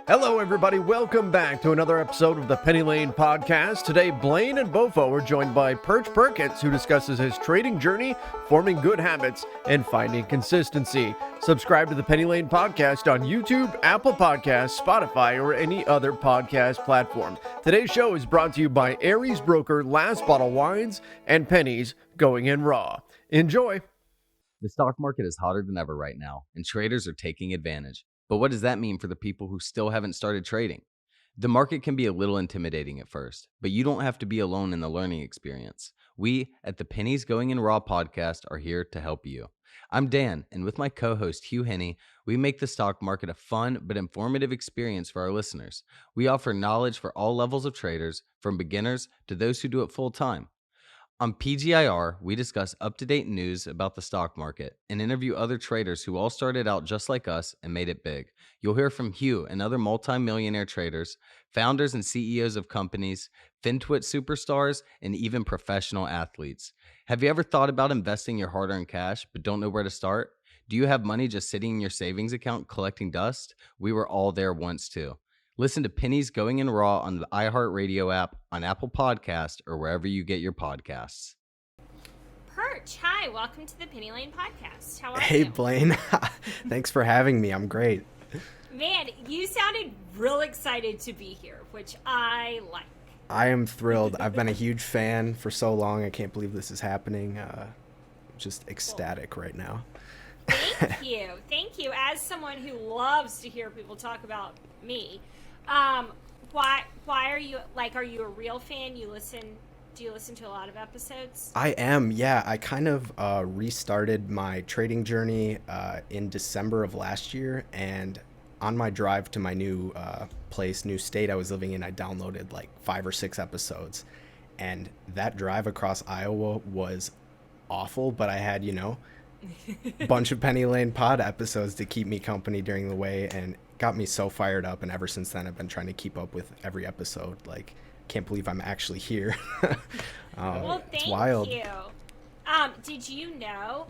Hello, everybody. Welcome back to another episode of the Penny Lane Podcast. Today, Blayne and BOFO are joined by Perch Perkins, who discusses his trading journey, forming good habits, and finding consistency. Subscribe to the Penny Lane Podcast on YouTube, Apple Podcasts, Spotify, or any other podcast platform. Today's show is brought to you by Aries Broker, Last Bottle Wines, and Pennies Going in Raw. Enjoy. The stock market is hotter than ever right now, and traders are taking advantage. But what does that mean for the people who still haven't started trading? The market can be a little intimidating at first, but you don't have to be alone in the learning experience. We at the Pennies Going in Raw podcast are here to help you. I'm Dan, and with my co-host Hugh Henney, we make the stock market a fun but informative experience for our listeners. We offer knowledge for all levels of traders, from beginners to those who do it full time. On PGIR, we discuss up-to-date news about the stock market and interview other traders who all started out just like us and made it big. You'll hear from Hugh and other multi-millionaire traders, founders and CEOs of companies, FinTwit superstars, and even professional athletes. Have you ever thought about investing your hard-earned cash but don't know where to start? Do you have money just sitting in your savings account collecting dust? We were all there once too. Listen to Pennies Going in Raw on the iHeartRadio app, on Apple Podcasts, or wherever you get your podcasts. Perch, hi, welcome to the Penny Lane Podcast. How are Hey, you? Blayne. Thanks for having me. I'm great. Man, you sounded real excited to be here, which I like. I am thrilled. I've been a huge fan for so long. I can't believe this is happening. Just ecstatic right now. Thank you. Thank you. As someone who loves to hear people talk about me, why are you, are you a real fan? Do you listen to a lot of episodes? I am, yeah. I kind of restarted my trading journey in December of last year, and on my drive to my new new state I was living in, I downloaded like 5 or 6 episodes, and that drive across Iowa was awful, but I had, a bunch of Penny Lane pod episodes to keep me company during the way, and got me so fired up. And ever since then, I've been trying to keep up with every episode. Can't believe I'm actually here. Well, it's wild. Thank you. Did you know,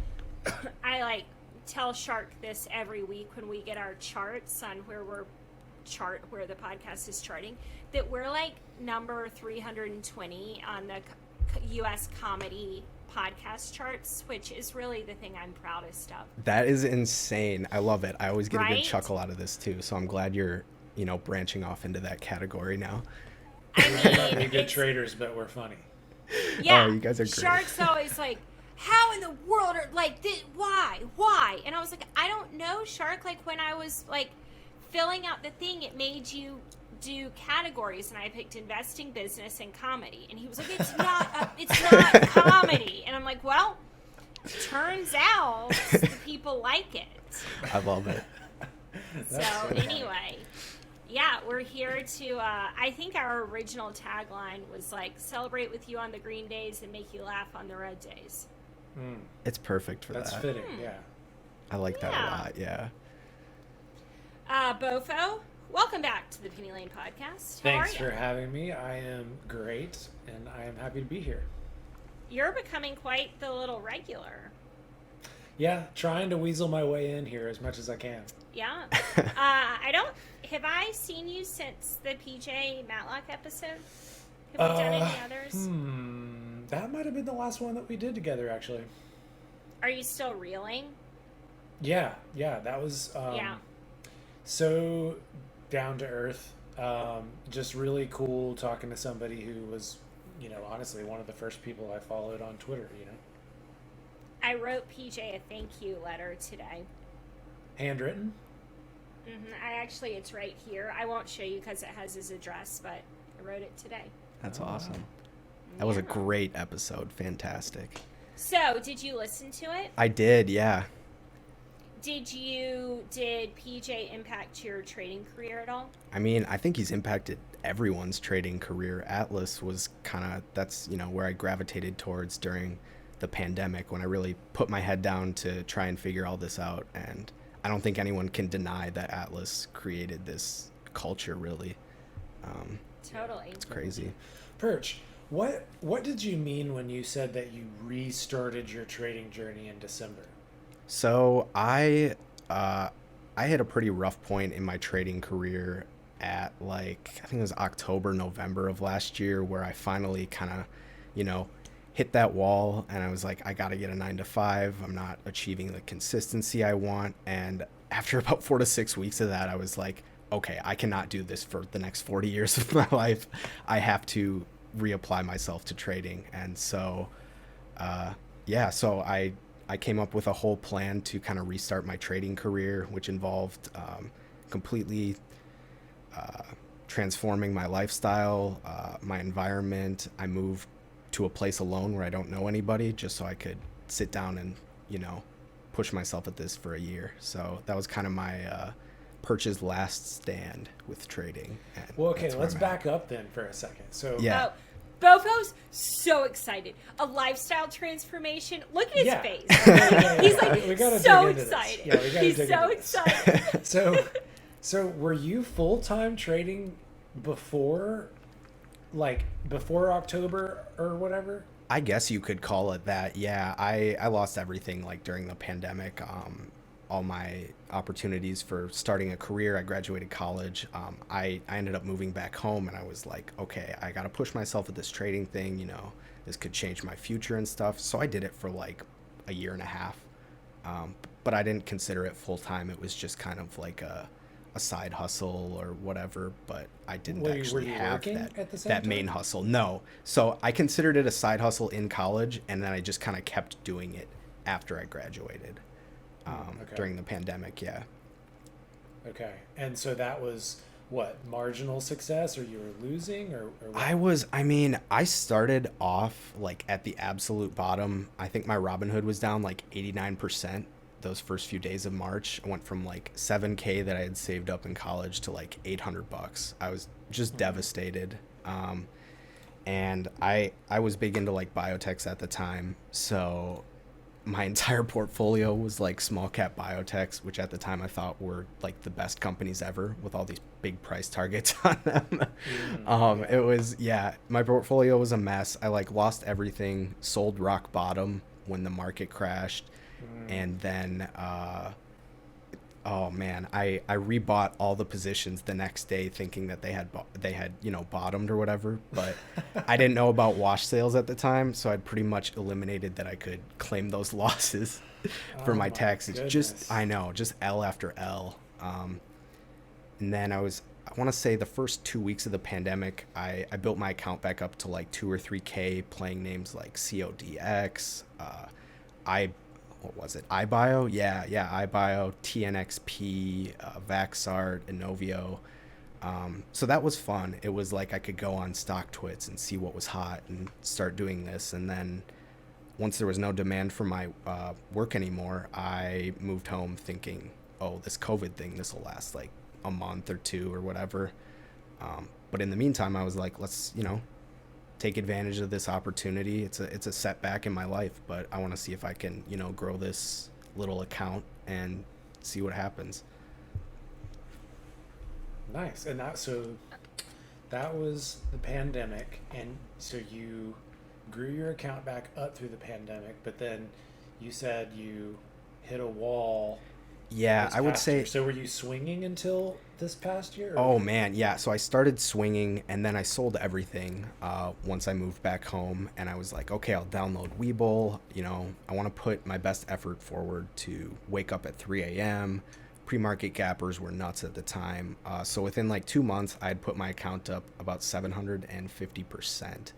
I tell Shark this every week when we get our charts on where the podcast is charting, that we're number 320 on the U.S. comedy podcast charts, which is really the thing I'm proudest of. That is insane. I love it. I always get a Right? good chuckle out of this too. So I'm glad you're, branching off into that category now. I We're not mean, good traders, but we're funny. yeah, Oh, you guys are great. Shark's always how in the world are why? And I was like, I don't know, Shark. When I was filling out the thing, it made you do categories, and I picked investing, business, and comedy. And he was like, it's not comedy. And I'm like, well, turns out the people like it. I love it. So anyway, yeah, we're here to, I think our original tagline was celebrate with you on the green days and make you laugh on the red days. It's perfect for That's that. fitting, yeah. I like that Yeah. a lot. Yeah. BOFO, welcome back to the Penny Lane Podcast. How Thanks are for you? having me. I am great, and I am happy to be here. You're becoming quite the little regular. Yeah, trying to weasel my way in here as much as I can. Yeah. Have I seen you since the PJ Matlock episode? Have we done any others? That might have been the last one that we did together, actually. Are you still reeling? Yeah, that was Yeah. so down to earth. Just really cool talking to somebody who was, honestly one of the first people I followed on Twitter, I wrote PJ a thank you letter today. Handwritten? It's right here. I won't show you because it has his address, but I wrote it today. That's Oh, wow. awesome. That was a Yeah. great episode. Fantastic. So, did you listen to it? I did, yeah. Did PJ impact your trading career at all? I mean, I think he's impacted everyone's trading career. Atlas was that's, where I gravitated towards during the pandemic, when I really put my head down to try and figure all this out. And I don't think anyone can deny that Atlas created this culture, really. Totally. It's crazy. Perch, what did you mean when you said that you restarted your trading journey in December? So I had a pretty rough point in my trading career at like, I think it was October, November of last year, where I finally kind of, you know, hit that wall, and I was like, I got to get a 9 to 5. I'm not achieving the consistency I want. And after about 4 to 6 weeks of that, I was like, okay, I cannot do this for the next 40 years of my life. I have to reapply myself to trading. And so, so I came up with a whole plan to kind of restart my trading career, which involved completely transforming my lifestyle, my environment. I moved to a place alone where I don't know anybody, just so I could sit down and, you know, push myself at this for a year. So that was kind of my Perch's last stand with trading. And Well, okay, let's back up then for a second. So Yeah. BOFO's so excited. A lifestyle transformation. Look at his face. He's like we gotta so dig into this. excited. Yeah, we gotta He's dig so into this. excited. So were you full-time trading before October or whatever? I guess you could call it that. Yeah, I lost everything like during the pandemic. All my opportunities for starting a career. I graduated college. I ended up moving back home, and I was like, okay, I got to push myself at this trading thing. You know, this could change my future and stuff. So I did it for like a year and a half. But I didn't consider it full time. It was just kind of like a side hustle or whatever, but I didn't actually have that main hustle. No. So I considered it a side hustle in college, and then I just kind of kept doing it after I graduated during the pandemic. Yeah. Okay. And so that was what, marginal success, or you were losing, or what? I started off like at the absolute bottom. I think my Robinhood was down like 89%. Those first few days of March. I went from like $7,000 that I had saved up in college to like $800. I was just devastated. And I was big into like biotechs at the time. So my entire portfolio was like small cap biotechs, which at the time I thought were like the best companies ever, with all these big price targets on them. It was, my portfolio was a mess. I like lost everything, sold rock bottom when the market crashed. And then, I rebought all the positions the next day, thinking that they had bottomed or whatever. But I didn't know about wash sales at the time, so I'd pretty much eliminated that I could claim those losses for my taxes. Goodness. Just L after L. And then I want to say the first 2 weeks of the pandemic, I built my account back up to like 2 or 3K, playing names like CODX, what was it? iBio? Yeah, iBio, TNXP, Vaxart, Inovio. So that was fun. It was like I could go on StockTwits and see what was hot and start doing this. And then once there was no demand for my work anymore, I moved home thinking, oh, this COVID thing, this will last like a month or two or whatever. But in the meantime, I was like, let's, take advantage of this opportunity. It's a setback in my life, but I want to see if I can, grow this little account and see what happens. Nice. And that was the pandemic, and so you grew your account back up through the pandemic, but then you said you hit a wall. Yeah, I would say. So were you swinging until this past year? Oh man, yeah. So I started swinging, and then I sold everything once I moved back home, and I was like, okay, I'll download Webull. I want to put my best effort forward to wake up at 3 a.m. Pre-market gappers were nuts at the time. So within like 2 months, I had put my account up about 750%.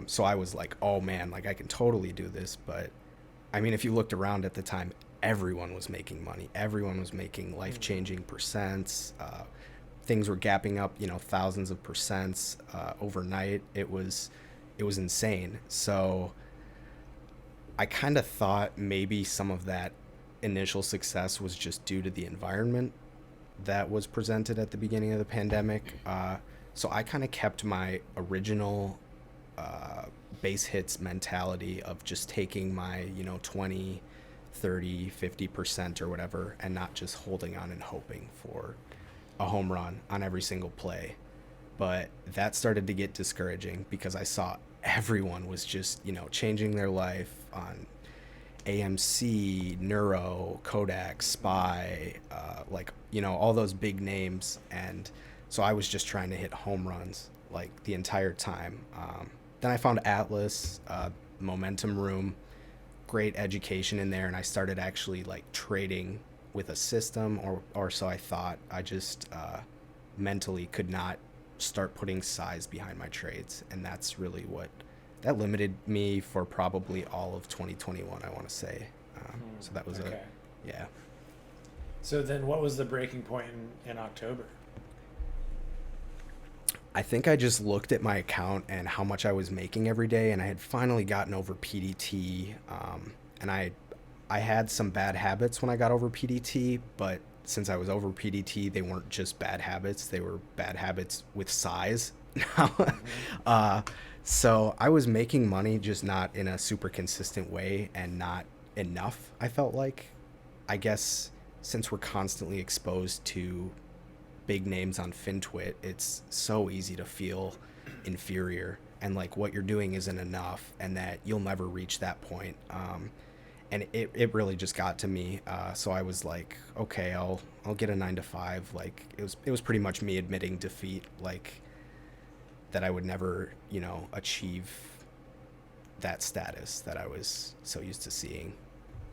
So I was like, oh man, like I can totally do this. But I mean, if you looked around at the time, everyone was making money. Everyone was making life-changing percents. Things were gapping up, thousands of percents overnight. It was insane. So I kind of thought maybe some of that initial success was just due to the environment that was presented at the beginning of the pandemic. So I kind of kept my original base hits mentality of just taking my, 20, 30, 50% or whatever, and not just holding on and hoping for a home run on every single play. But that started to get discouraging because I saw everyone was just, changing their life on AMC, Neuro, Kodak, SPY, all those big names. And So I was just trying to hit home runs like the entire time. Then I found Atlas, Momentum Room, great education in there, and I started actually like trading with a system, or so I thought. I just mentally could not start putting size behind my trades, and that's really what that limited me for probably all of 2021, I want to say. So that was Okay. yeah. So then what was the breaking point in October? I think I just looked at my account and how much I was making every day, and I had finally gotten over PDT. And I had some bad habits when I got over PDT, but since I was over PDT, they weren't just bad habits; they were bad habits with size. So I was making money, just not in a super consistent way, and not enough. I felt like, I guess, since we're constantly exposed to big names on FinTwit, it's so easy to feel inferior and like what you're doing isn't enough and that you'll never reach that point. And it really just got to me. So I was like, okay, I'll get a 9 to 5. Like it was pretty much me admitting defeat, like that I would never, achieve that status that I was so used to seeing.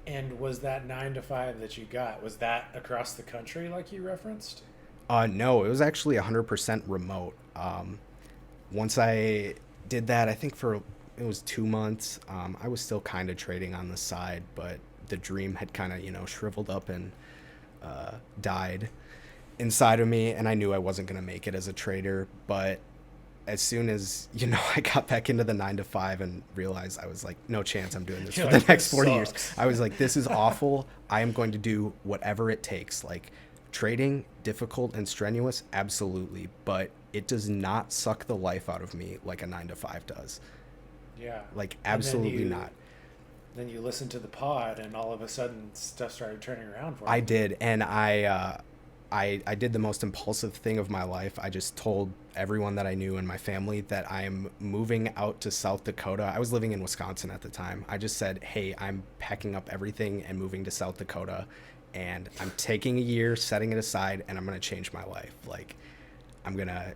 And was that 9 to 5 that you got, was that across the country like you referenced? No, it was actually 100% remote. Once I did that, I think it was 2 months. I was still kind of trading on the side, but the dream had kind of, shriveled up and died inside of me, and I knew I wasn't going to make it as a trader. But as soon as, I got back into the 9 to 5 and realized, I was like, no chance I'm doing this You're for like, the next "This 40 years. sucks." I was like, this is awful. I am going to do whatever it takes. Like, trading, difficult and strenuous, absolutely. But it does not suck the life out of me like a 9 to 5 does. Yeah. Like, And then absolutely not. Then you listened to the pod, and all of a sudden stuff started turning around for you. I did, and I did the most impulsive thing of my life. I just told everyone that I knew in my family that I am moving out to South Dakota. I was living in Wisconsin at the time. I just said, hey, I'm packing up everything and moving to South Dakota, and I'm taking a year, setting it aside, and I'm going to change my life. Like, I'm going to,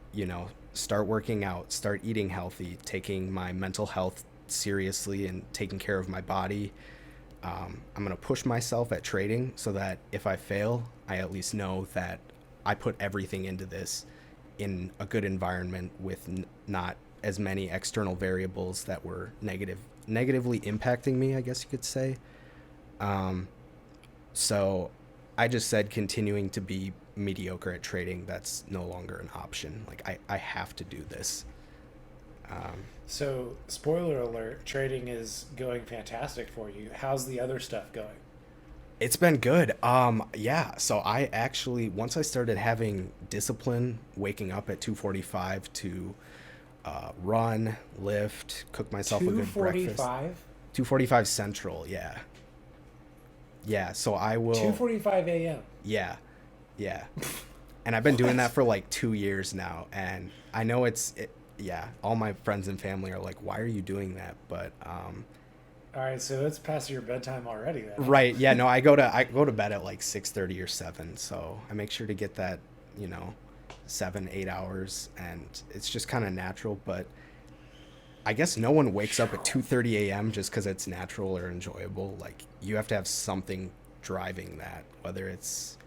start working out, start eating healthy, taking my mental health seriously and taking care of my body. I'm going to push myself at trading so that if I fail, I at least know that I put everything into this in a good environment with not as many external variables that were negatively impacting me, I guess you could say. So I just said continuing to be mediocre at trading, that's no longer an option. Like I have to do this. So, spoiler alert, trading is going fantastic for you. How's the other stuff going? It's been good. Yeah. So I actually, once I started having discipline, waking up at 2:45 to run, lift, cook myself a good breakfast. 2:45? 2:45 Central. Yeah. Yeah. So I will. 2:45 a.m. Yeah. Yeah. And I've been doing that for like 2 years now, and I know yeah. All my friends and family are like, "Why are you doing that?" But All right, so it's past your bedtime already then. right. Yeah. No, I go to bed at like 6:30 or 7, so I make sure to get that 7-8 hours, and it's just kind of natural. But I guess no one wakes up at 2:30 a.m. just because it's natural or enjoyable. Like, you have to have something driving that, whether it's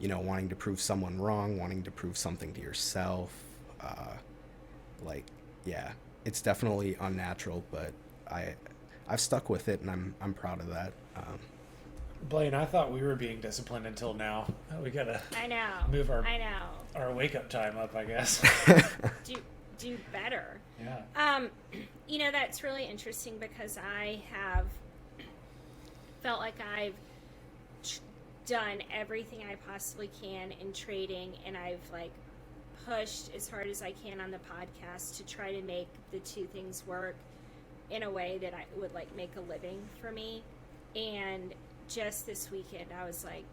wanting to prove someone wrong, wanting to prove something to yourself. Like, yeah, it's definitely unnatural, but I've stuck with it, and I'm proud of that. Blayne, I thought we were being disciplined until now. We gotta I know. move I know. our wake up time up, I guess. Do better. Yeah. That's really interesting because I have felt like I've done everything I possibly can in trading, and I've pushed as hard as I can on the podcast to try to make the two things work in a way that I would make a living for me. And just this weekend, I was like,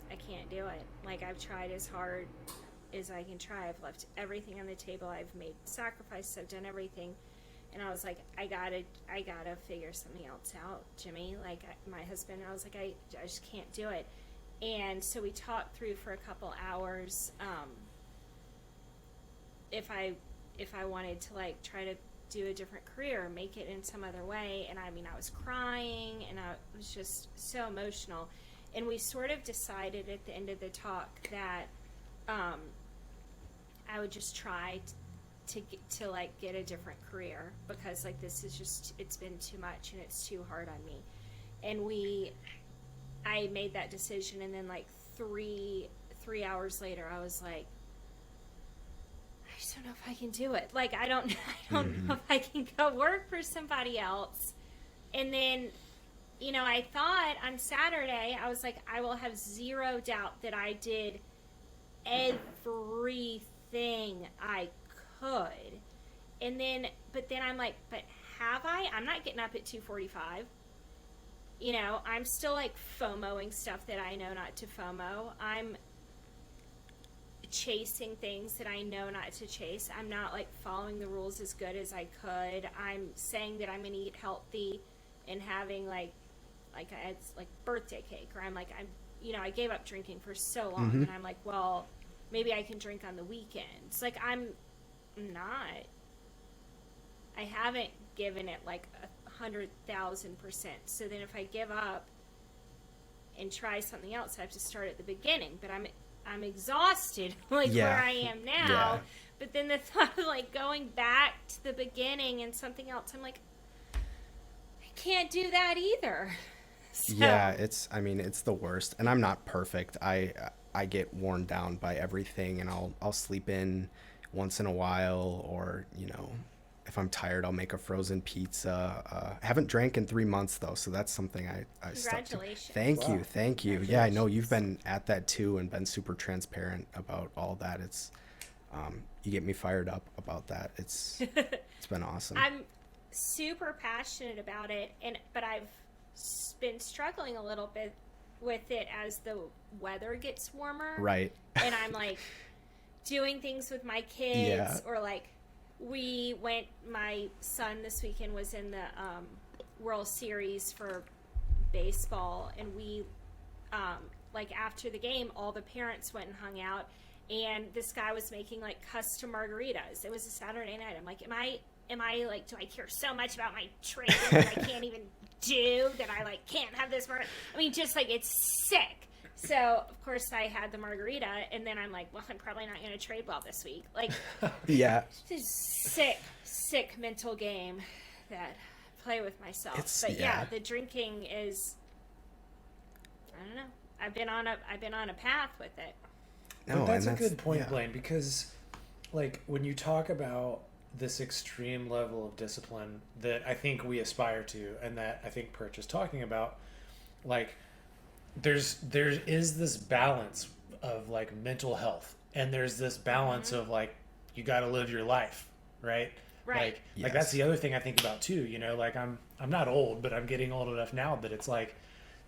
I can't do it. I've tried as hard as I can try. I've left everything on the table. I've made sacrifices. I've done everything. And I was like, I gotta figure something else out, Jimmy. My husband, I was like, I just can't do it. And so we talked through for a couple hours, if I wanted to like try to do a different career, make it in some other way. And I mean, I was crying and I was just so emotional. And we sort of decided at the end of the talk that I would just try to like get a different career, because like this is just, it's been too much and it's too hard on me. And I made that decision, and then like three hours later I was like, I just don't know if I can do it. Like I don't know if I can go work for somebody else. And then, you know, I thought on Saturday, I was like, I will have zero doubt that I did everything I could. And then, but then I'm like, but have I? I'm not getting up at 2:45. You know, I'm still like FOMOing stuff that I know not to FOMO. I'm chasing things that I know not to chase. I'm not like following the rules as good as I could. I'm saying that I'm going to eat healthy and having like I had like birthday cake, or I'm you know, I gave up drinking for so long, and I'm like, well, maybe I can drink on the weekends. Like I haven't given it like 100,000%. So then if I give up and try something else, I have to start at the beginning. But I'm exhausted, like where I am now. Yeah. But then the thought of like going back to the beginning and something else, I'm like, I can't do that either. So. Yeah, it's the worst. And I'm not perfect. I get worn down by everything, and I'll sleep in once in a while, or, you know, if I'm tired, I'll make a frozen pizza. I haven't drank in 3 months though, so that's something I stuck to. Congratulations. Thank you. Yeah, I know you've been at that too and been super transparent about all that. It's you get me fired up about that. It's been awesome. I'm super passionate about it, but I've been struggling a little bit with it as the weather gets warmer. Right. And I'm like doing things with my kids, or like my son this weekend was in the World Series for baseball, and we like after the game, all the parents went and hung out, and this guy was making like custom margaritas. It was a Saturday night. I'm like, am I like, do I care so much about my training that I can't even do that? I like can't have this I mean, just like, it's sick. So of course I had the margarita, and then I'm like, well, I'm probably not going to trade well this week. Like, yeah, it's a sick mental game that I play with myself. But yeah, the drinking is, I don't know. I've been on a path with it. No, but that's a good point, Blayne, because like when you talk about this extreme level of discipline that I think we aspire to, and that I think Perch is talking about, like there is this balance of like mental health, and there's this balance of like, you got to live your life, right? Like that's the other thing I think about too, you know, like I'm not old, but I'm getting old enough now that it's like,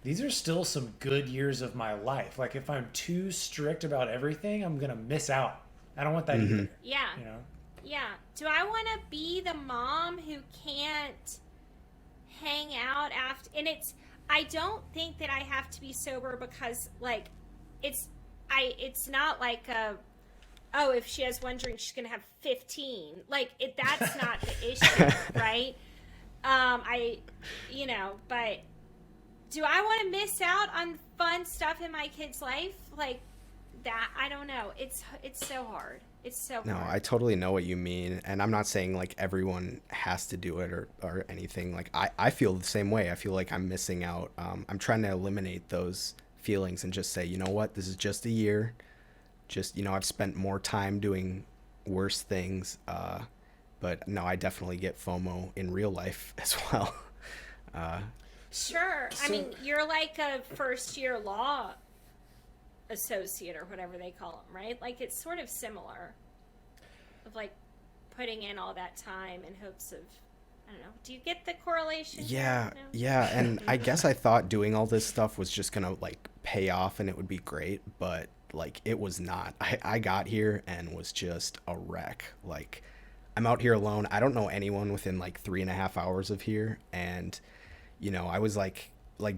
these are still some good years of my life. Like if I'm too strict about everything, I'm going to miss out. I don't want that either. Yeah. You know? Yeah. Do I want to be the mom who can't hang out after? And I don't think that I have to be sober because like it's not like if she has one drink, she's going to have 15. Like that's not the issue, right? But do I want to miss out on fun stuff in my kid's life? Like that, I don't know. It's so hard. It's so hard. No, I totally know what you mean. And I'm not saying like everyone has to do it or anything. Like I feel the same way. I feel like I'm missing out. I'm trying to eliminate those feelings and just say, you know what, this is just a year. Just, you know, I've spent more time doing worse things. But no, I definitely get FOMO in real life as well. Sure. I mean, you're like a first-year law associate or whatever they call them, right? Like it's sort of similar of like putting in all that time in hopes of, I don't know. Do you get the correlation? Yeah. No? Yeah. And I guess I thought doing all this stuff was just going to like pay off and it would be great, but like it was not. I got here and was just a wreck. Like I'm out here alone. I don't know anyone within like 3.5 hours of here. And you know, I was like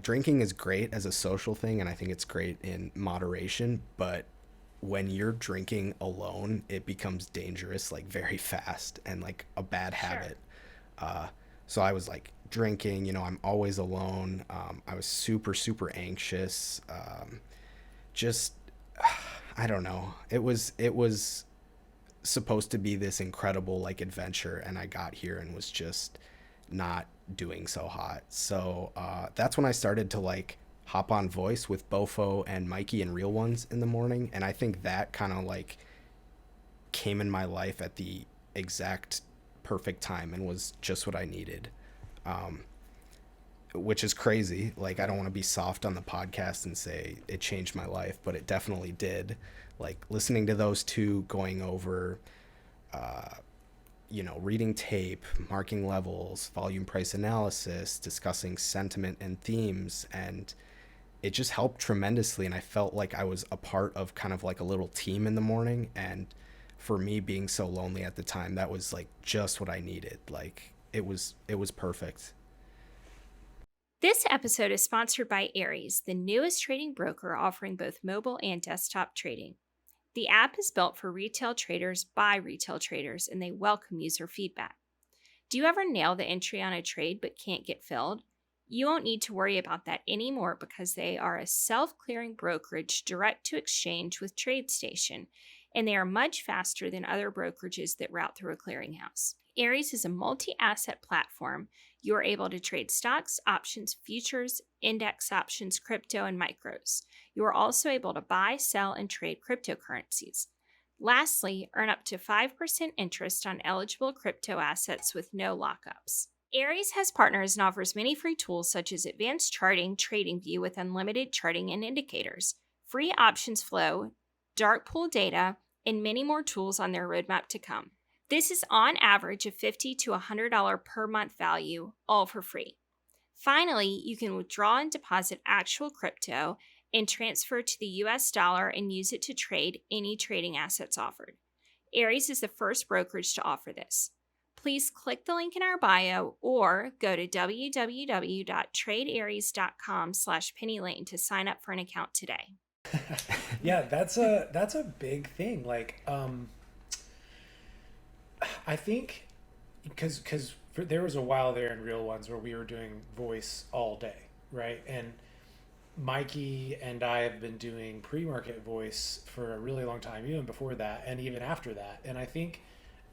drinking is great as a social thing, and I think it's great in moderation, but when you're drinking alone, it becomes dangerous like very fast and like a bad habit. So I was like drinking, I'm always alone. I was super, super anxious. Just, I don't know. It was supposed to be this incredible like adventure, and I got here and was just not doing so hot. So that's when I started to like hop on voice with Bofo and Mikey and Real Ones in the morning, and I think that kind of like came in my life at the exact perfect time and was just what I needed. Which is crazy. Like, I don't want to be soft on the podcast and say it changed my life, but it definitely did. Like, listening to those two, going over, reading tape, marking levels, volume price analysis, discussing sentiment and themes, and it just helped tremendously. And I felt like I was a part of kind of like a little team in the morning. And for me being so lonely at the time, that was like just what I needed. Like, it was perfect. This episode is sponsored by Aries, the newest trading broker offering both mobile and desktop trading. The app is built for retail traders by retail traders, and they welcome user feedback. Do you ever nail the entry on a trade but can't get filled? You won't need to worry about that anymore because they are a self-clearing brokerage direct to exchange with TradeStation, and they are much faster than other brokerages that route through a clearinghouse. Aries is a multi-asset platform. You are able to trade stocks, options, futures, index options, crypto, and micros. You are also able to buy, sell, and trade cryptocurrencies. Lastly, earn up to 5% interest on eligible crypto assets with no lockups. Aries has partners and offers many free tools such as advanced charting, TradingView with unlimited charting and indicators, free options flow, dark pool data, and many more tools on their roadmap to come. This is on average a $50 to $100 per month value, all for free. Finally, you can withdraw and deposit actual crypto and transfer to the US dollar and use it to trade any trading assets offered. Aries is the first brokerage to offer this. Please click the link in our bio or go to www.tradearies.com/PennyLane to sign up for an account today. Yeah, that's a big thing. Like, I think because there was a while there in Real Ones where we were doing voice all day, right? And Mikey and I have been doing pre-market voice for a really long time, even before that and even after that. And I think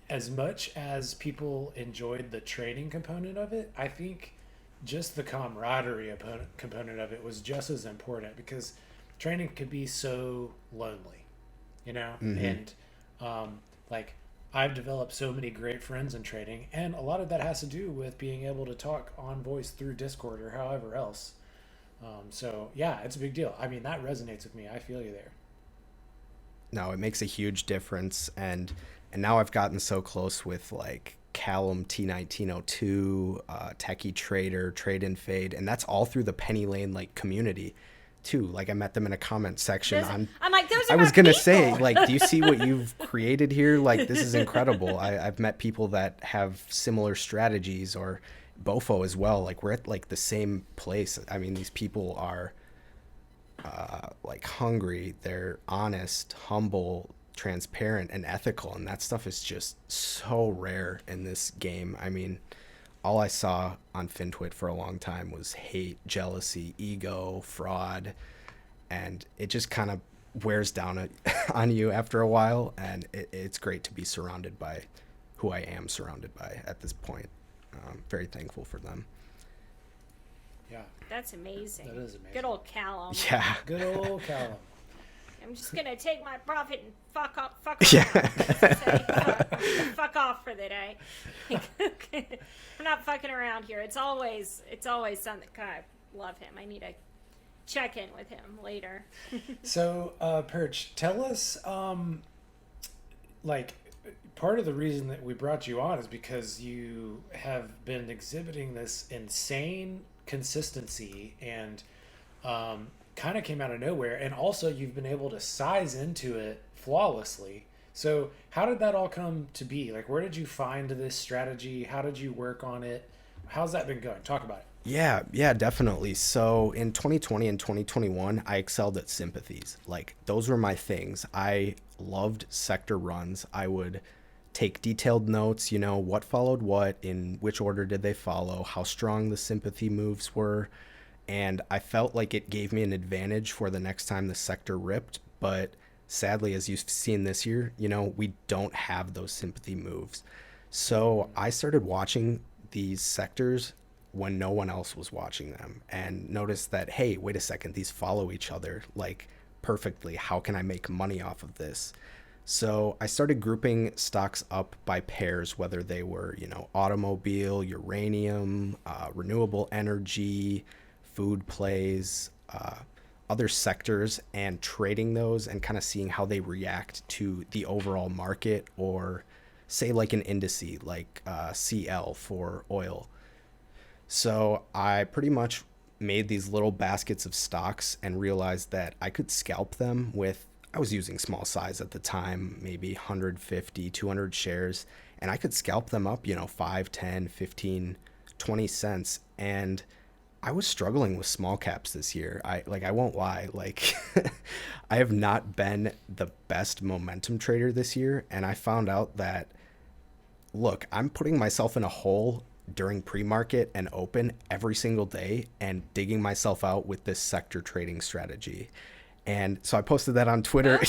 as much as people enjoyed the trading component of it, I think just the camaraderie component of it was just as important, because training could be so lonely, Mm-hmm. And like, I've developed so many great friends in trading, and a lot of that has to do with being able to talk on voice through Discord or however else. So yeah, it's a big deal. I mean, that resonates with me. I feel you there. No, it makes a huge difference. And now I've gotten so close with like Callum T1902, Techie Trader, Trade and Fade, and that's all through the Penny Lane like community too. Like, I met them in a comment section. I'm like, those are I was my gonna people. say, like, do you see what you've created here? Like, this is incredible. I've met people that have similar strategies, or BOFO as well. Like, we're at like the same place. I mean, these people are like hungry. They're honest, humble, transparent, and ethical, and that stuff is just so rare in this game. I mean, all I saw on FinTwit for a long time was hate, jealousy, ego, fraud, and it just kind of wears down on you after a while. And it's great to be surrounded by who I am surrounded by at this point. Very thankful for them. Yeah, That's amazing. that is amazing. Good old Callum. Yeah. Good old Callum. I'm just gonna take my profit and fuck off. Yeah. Fuck off for the day. I'm not fucking around here. It's always something. God, I love him. I need to check in with him later. So, Perch, tell us, like, part of the reason that we brought you on is because you have been exhibiting this insane consistency and kind of came out of nowhere, and also you've been able to size into it flawlessly. So how did that all come to be? Like, where did you find this strategy? How did you work on it? How's that been going? Talk about it. Yeah, definitely. So in 2020 and 2021, I excelled at sympathies. Like those were my things. I loved sector runs. I would take detailed notes, what followed what, in which order did they follow, how strong the sympathy moves were. And I felt like it gave me an advantage for the next time the sector ripped. But sadly, as you've seen this year, we don't have those sympathy moves. So I started watching these sectors when no one else was watching them and noticed that, hey, wait a second, these follow each other like perfectly. How can I make money off of this? So I started grouping stocks up by pairs, whether they were, automobile, uranium, renewable energy, food plays, other sectors, and trading those and kind of seeing how they react to the overall market, or say like an indice like CL for oil. So I pretty much made these little baskets of stocks and realized that I could scalp them with, I was using small size at the time, maybe 150, 200 shares, and I could scalp them up, 5, 10, 15, 20 cents. And I was struggling with small caps this year. I won't lie, like I have not been the best momentum trader this year, and I found out that, look, I'm putting myself in a hole during pre-market and open every single day and digging myself out with this sector trading strategy. And so I posted that on Twitter.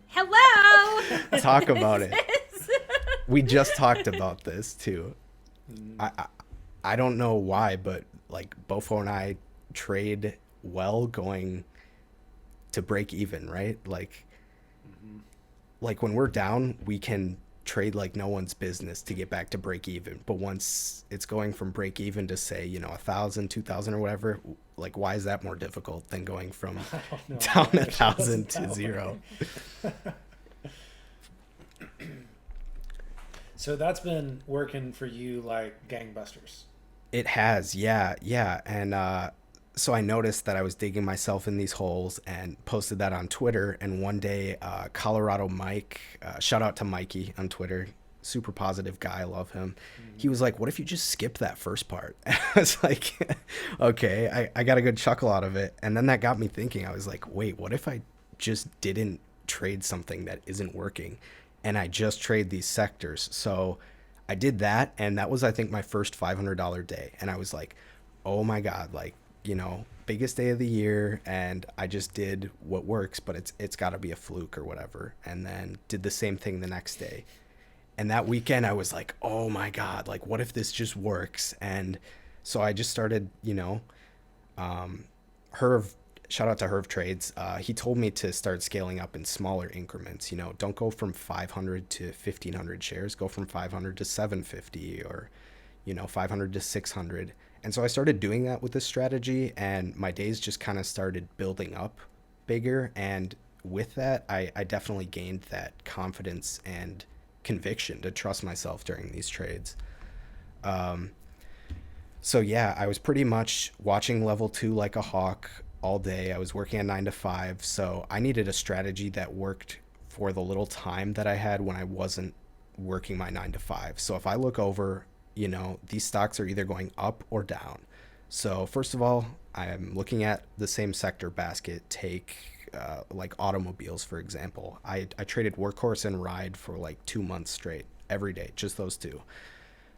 Hello. Talk about it. We just talked about this too. I don't know why, but like BOFO and I trade well going to break even, right? Like when we're down, we can trade like no one's business to get back to break even. But once it's going from break even to say, 1,000, 2,000 or whatever, like why is that more difficult than going from down 1,000 to zero? So that's been working for you like gangbusters. It has, yeah. And so I noticed that I was digging myself in these holes and posted that on Twitter. And one day, Colorado Mike, shout out to Mikey on Twitter, super positive guy, I love him. He was like, what if you just skip that first part? I was like, okay, I got a good chuckle out of it. And then that got me thinking. I was like, wait, what if I just didn't trade something that isn't working and I just trade these sectors? So I did that, and that was, I think, my first $500 day. And I was like, oh my God, like, biggest day of the year, and I just did what works, but it's got to be a fluke or whatever. And then did the same thing the next day. And that weekend I was like, oh my God, like what if this just works? And so I just started, Herv, shout out to Herv Trades. He told me to start scaling up in smaller increments. Don't go from 500 to 1,500 shares, go from 500 to 750, or 500 to 600. And so I started doing that with this strategy, and my days just kind of started building up bigger. And with that, I definitely gained that confidence and conviction to trust myself during these trades. So yeah, I was pretty much watching level 2 like a hawk all day. I was working a 9 to 5. So I needed a strategy that worked for the little time that I had when I wasn't working my 9 to 5. So if I look over, these stocks are either going up or down. So first of all, I'm looking at the same sector basket. Take like automobiles, for example. I traded Workhorse and Ride for like 2 months straight, every day, just those two.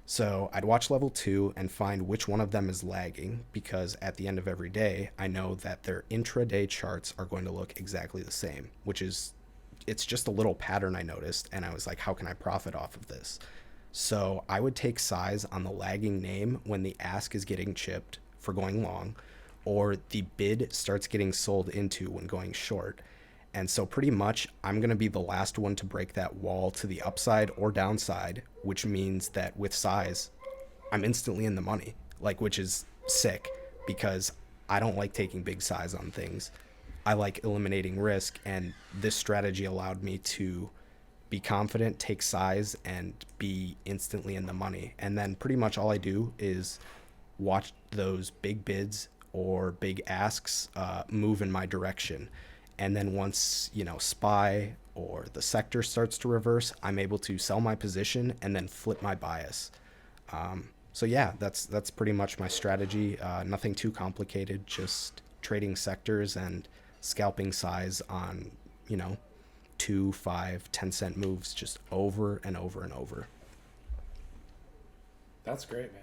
So I'd watch level 2 and find which one of them is lagging, because at the end of every day, I know that their intraday charts are going to look exactly the same, it's just a little pattern I noticed. And I was like, how can I profit off of this? So I would take size on the lagging name when the ask is getting chipped for going long, or the bid starts getting sold into when going short. And so pretty much I'm going to be the last one to break that wall to the upside or downside, which means that with size, I'm instantly in the money, which is sick, because I don't like taking big size on things. I like eliminating risk, and this strategy allowed me to be confident, take size, and be instantly in the money. And then pretty much all I do is watch those big bids or big asks move in my direction. And then once, SPY or the sector starts to reverse, I'm able to sell my position and then flip my bias. So yeah, that's pretty much my strategy. Nothing too complicated, just trading sectors and scalping size on, 2, 5, 10-cent moves just over and over and over. That's great, man.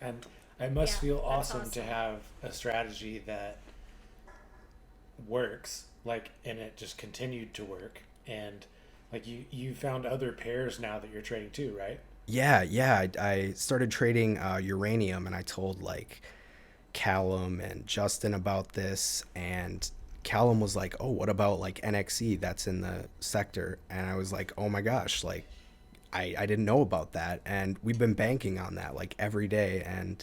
And it must Yeah, feel that's awesome to awesome. have a strategy that works, like, and it just continued to work. And like you found other pairs now that you're trading too, right? Yeah. I started trading uranium, and I told like Callum and Justin about this, and Callum was like, "Oh, what about like NXE that's in the sector?" And I was like, "Oh my gosh, like I didn't know about that." And we've been banking on that like every day. And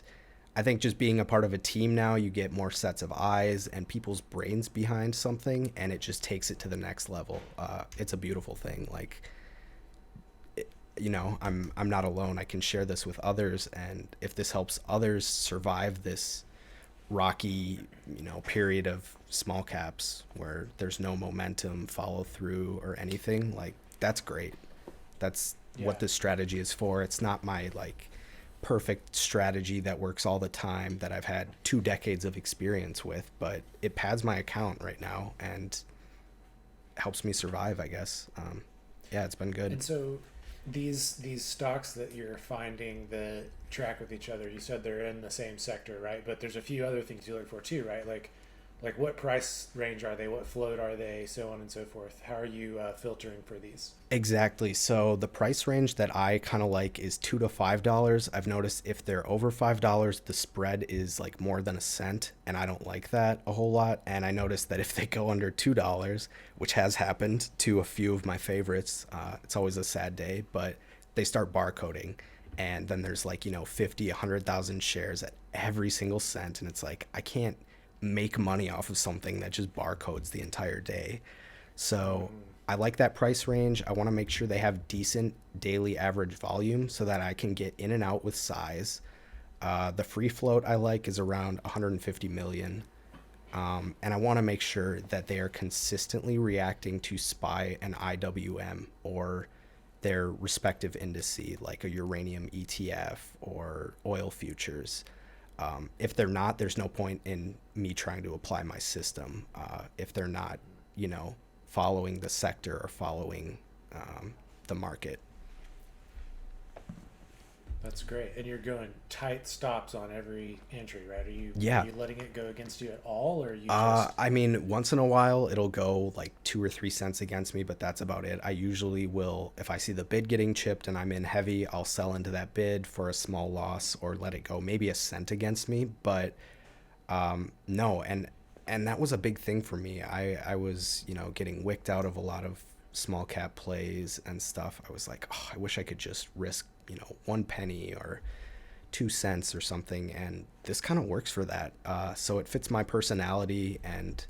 I think just being a part of a team now, you get more sets of eyes and people's brains behind something, and it just takes it to the next level. It's a beautiful thing. Like, I'm not alone. I can share this with others, and if this helps others survive this rocky, period of small caps where there's no momentum, follow through, or anything, like that's great. That's what Yeah. this strategy is for. It's not my like perfect strategy that works all the time that I've had 2 decades of experience with, but it pads my account right now and helps me survive, I guess. Yeah, it's been good. And so these stocks that you're finding that track with each other, you said they're in the same sector, right? But there's a few other things you look for too, right? Like what price range are they? What float are they? So on and so forth. How are you filtering for these? Exactly. So the price range that I kind of like is $2 to $5. I've noticed if they're over $5, the spread is like more than a cent, and I don't like that a whole lot. And I noticed that if they go under $2, which has happened to a few of my favorites, it's always a sad day, but they start barcoding, and then there's like 50, 100,000 shares at every single cent, and it's like I can't make money off of something that just barcodes the entire day. So I like that price range. I want to make sure they have decent daily average volume so that I can get in and out with size. The free float I like is around 150 million. And I want to make sure that they are consistently reacting to SPY and IWM or their respective indice, like a uranium ETF or oil futures. If they're not, there's no point in me trying to apply my system. If they're not, following the sector or following the market. That's great. And you're going tight stops on every entry, right? Yeah. Are you letting it go against you at all, or are you I mean, once in a while it'll go like 2 or 3 cents against me, but that's about it. I usually will, if I see the bid getting chipped and I'm in heavy, I'll sell into that bid for a small loss or let it go maybe a cent against me. But no, and that was a big thing for me. I was, getting wicked out of a lot of small cap plays and stuff. I was like, oh, I wish I could just risk, 1 penny or 2 cents or something. And this kind of works for that. So it fits my personality and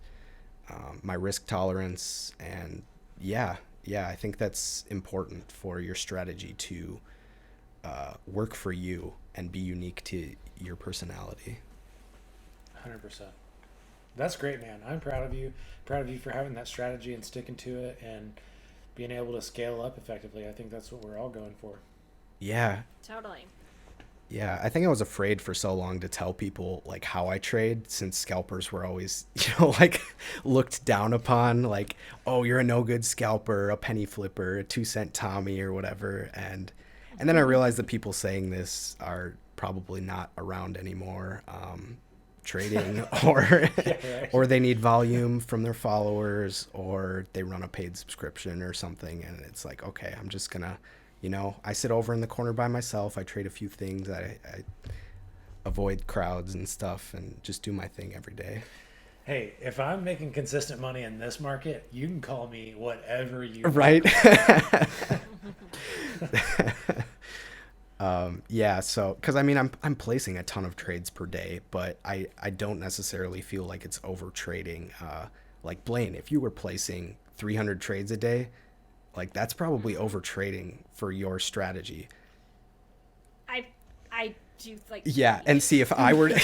my risk tolerance. And yeah, I think that's important for your strategy to work for you and be unique to your personality. 100%? That's great, man. I'm proud of you. Proud of you for having that strategy and sticking to it and being able to scale up effectively. I think that's what we're all going for. Yeah. Totally. Yeah, I think I was afraid for so long to tell people like how I trade, since scalpers were always, like looked down upon, like, oh, you're a no good scalper, a penny flipper, a 2-cent Tommy or whatever. And then I realized that people saying this are probably not around anymore, trading or Yeah, right. or they need volume from their followers, or they run a paid subscription or something. And it's like, okay, I'm just gonna, I sit over in the corner by myself. I trade a few things. I avoid crowds and stuff and just do my thing every day. Hey, if I'm making consistent money in this market, you can call me whatever you Right? Yeah, so because I mean I'm placing a ton of trades per day, but I don't necessarily feel like it's over trading. Like Blayne, if you were placing 300 trades a day, like that's probably over trading for your strategy. I do like Yeah, and see if I were four,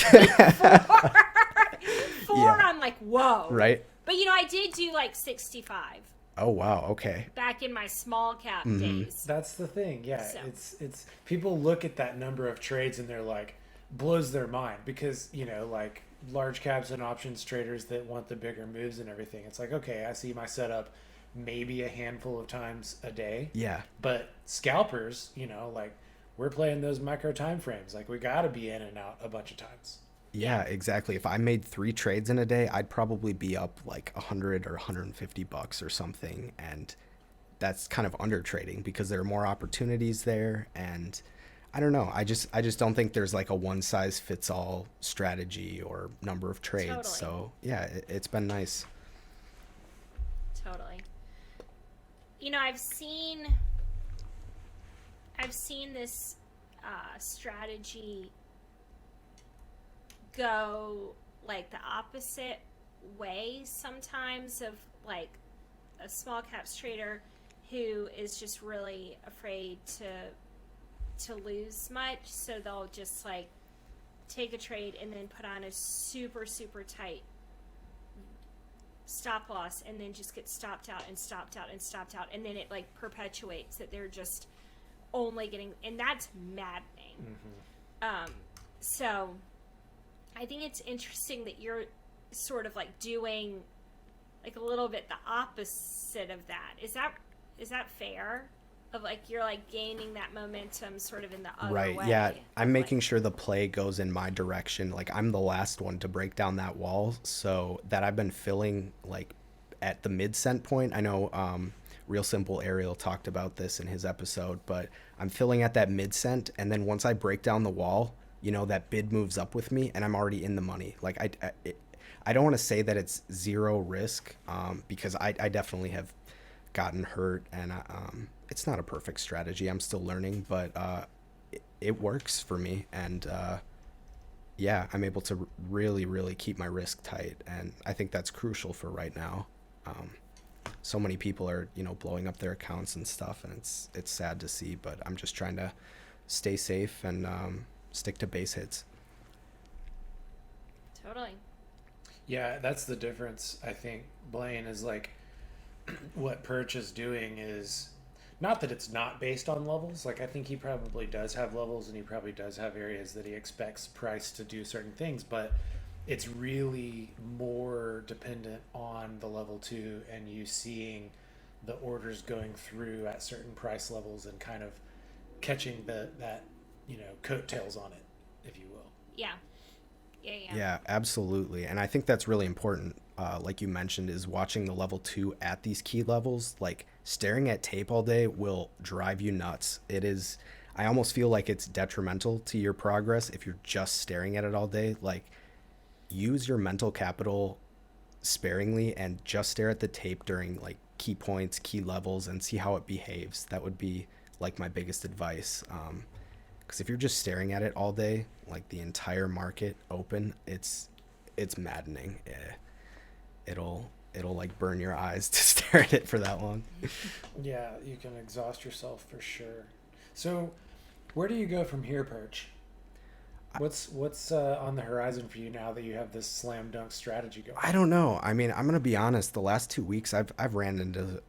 Yeah. I'm like, whoa. right. But I did do like 65. Oh, wow. Okay. back in my small cap Mm-hmm. days. That's the thing. Yeah, So. it's people look at that number of trades and they're like, blows their mind because, you know, like large caps and options traders that want the bigger moves and everything. It's like, okay, I see my setup maybe a handful of times a day. Yeah. But scalpers, you know, like we're playing those micro time frames. Like we got to be in and out a bunch of times. Yeah, exactly. If I made 3 trades in a day, I'd probably be up like 100 or $150 or something. And that's kind of under trading because there are more opportunities there. And I don't know. I just don't think there's like a one size fits all strategy or number of trades. Totally. So yeah, it's been nice. Totally. You know, I've seen this strategy go like the opposite way sometimes of like a small caps trader who is just really afraid to lose much, so they'll just like take a trade and then put on a super tight stop loss and then just get stopped out and stopped out and stopped out, and then it like perpetuates that they're just only getting, and that's maddening. So I think it's interesting that you're sort of like doing like a little bit the opposite of that. Is that fair? Of like you're like gaining that momentum sort of in the other Right. way. Yeah. I'm Like, making sure the play goes in my direction. Like I'm the last one to break down that wall, so that I've been filling like at the mid cent point. I know Real Simple Ariel talked about this in his episode, but I'm filling at that mid cent, and then once I break down the wall, you know, that bid moves up with me and I'm already in the money. Like I don't want to say that it's zero risk, because I definitely have gotten hurt, and it's not a perfect strategy. I'm still learning, but it works for me, and yeah, I'm able to really keep my risk tight, and I think that's crucial for right now. So many people are, you know, blowing up their accounts and stuff, and it's sad to see, but I'm just trying to stay safe and stick to base hits. totally. Yeah, that's the difference. I think Blayne is like what Perch is doing is not that it's not based on levels. Like I think he probably does have levels and he probably does have areas that he expects price to do certain things, but it's really more dependent on the level 2 and you seeing the orders going through at certain price levels and kind of catching that, you know, coattails on it, if you will. Yeah. Yeah, absolutely. And I think that's really important. Like you mentioned, is watching the level 2 at these key levels. Like staring at tape all day will drive you nuts. It is, I almost feel like it's detrimental to your progress if you're just staring at it all day. Like use your mental capital sparingly and just stare at the tape during like key points, key levels, and see how it behaves. That would be like my biggest advice. Because if you're just staring at it all day, like the entire market open, it's maddening. It'll like burn your eyes to stare at it for that long. Yeah, you can exhaust yourself for sure. So where do you go from here, Perch? What's on the horizon for you now that you have this slam dunk strategy going? I don't know. I mean, I'm gonna be honest. The last 2 weeks, I've ran into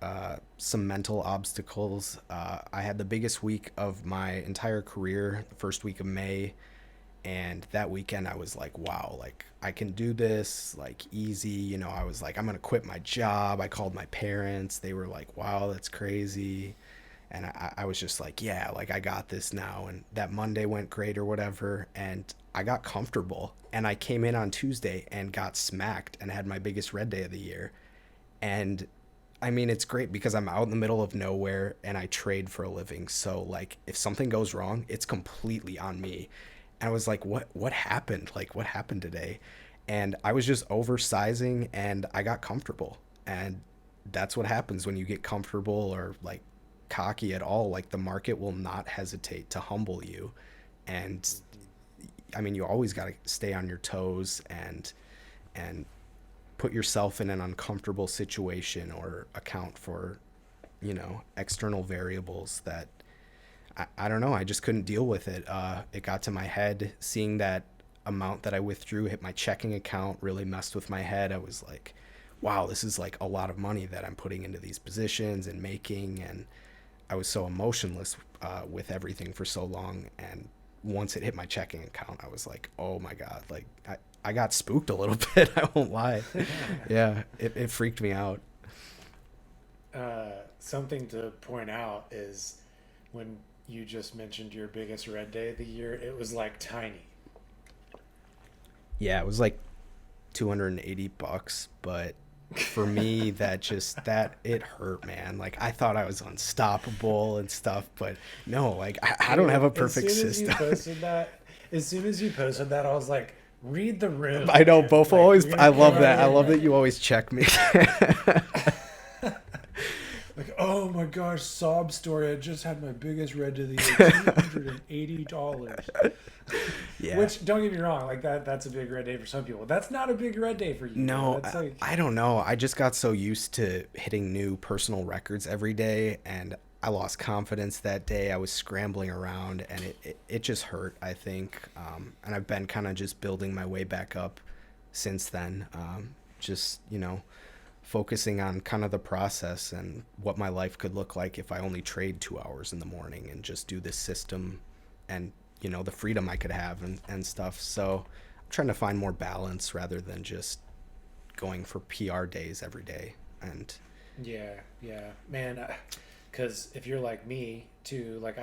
some mental obstacles. I had the biggest week of my entire career, the first week of May, and that weekend I was like, wow, like I can do this, like easy. You know, I was like, I'm gonna quit my job. I called my parents. They were like, wow, that's crazy. And I was just like, yeah, like I got this now. And that Monday went great or whatever. And I got comfortable. And I came in on Tuesday and got smacked and had my biggest red day of the year. And I mean, it's great because I'm out in the middle of nowhere and I trade for a living. So like if something goes wrong, it's completely on me. And I was like, what happened? Like what happened today? And I was just oversizing and I got comfortable. And that's what happens when you get comfortable or like cocky at all. Like the market will not hesitate to humble you, and I mean you always got to stay on your toes and put yourself in an uncomfortable situation or account for, you know, external variables that I don't know, I just couldn't deal with it. It got to my head. Seeing that amount that I withdrew hit my checking account really messed with my head. I was like, wow, this is like a lot of money that I'm putting into these positions and making. And I was so emotionless with everything for so long. And once it hit my checking account, I was like, oh my God, like I got spooked a little bit. I won't lie. Yeah, it freaked me out. Something to point out is when you just mentioned your biggest red day of the year, it was like tiny. Yeah, it was like $280, but for me, that it hurt, man. Like I thought I was unstoppable and stuff, but no, like I don't have a perfect system. As soon as you posted that, I was like, read the room. I know, man. BOFO Like, always. you're I gonna love come that. I in love that like- you always check me. Like, oh my gosh, sob story. I just had my biggest red of the year, $280. Yeah. Which, don't get me wrong, like that's a big red day for some people. That's not a big red day for you. No, That's like, I don't know. I just got so used to hitting new personal records every day, and I lost confidence that day. I was scrambling around, and it just hurt, I think. And I've been kind of just building my way back up since then. Just, focusing on kind of the process and what my life could look like if I only trade 2 hours in the morning and just do this system and, the freedom I could have and stuff. So I'm trying to find more balance rather than just going for PR days every day. And yeah, man, because if you're like me too, like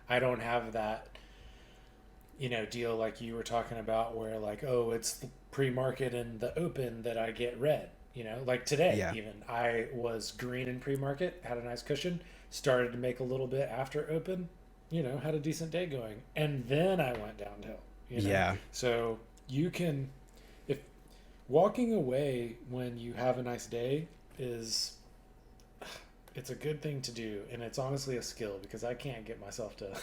I don't have that, deal like you were talking about where like, oh, it's the pre-market and the open that I get red. Like today, Yeah. even I was green in pre-market, had a nice cushion, started to make a little bit after open, had a decent day going, and then I went downhill. Yeah. So you can, if walking away when you have a nice day it's a good thing to do, and it's honestly a skill because I can't get myself to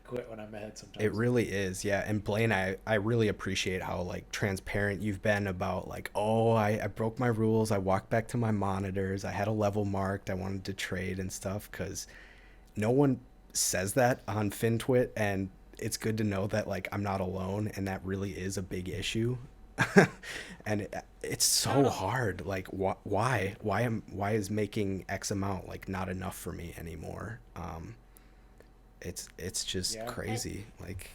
quit when I'm ahead sometimes. it really is. Yeah. And Blayne, I really appreciate how like transparent you've been about like, oh, I broke my rules. I walked back to my monitors. I had a level marked. I wanted to trade and stuff, because no one says that on FinTwit, and it's good to know that like I'm not alone, and that really is a big issue. And it's so hard. Like why is making X amount like not enough for me anymore? It's just crazy. Like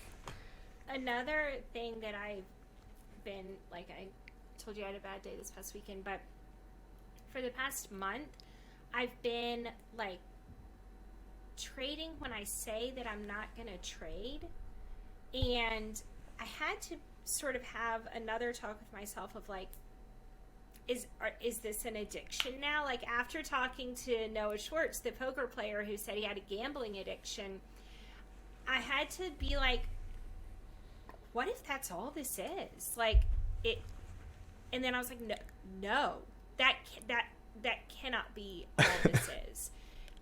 Another thing that I've been, like I told you I had a bad day this past weekend, but for the past month, I've been like trading when I say that I'm not going to trade. And I had to sort of have another talk with myself of like, is this an addiction now? Like after talking to Noah Schwartz, the poker player who said he had a gambling addiction, I had to be like, what if that's all this is? Like it, and then I was like, no, that cannot be all this is.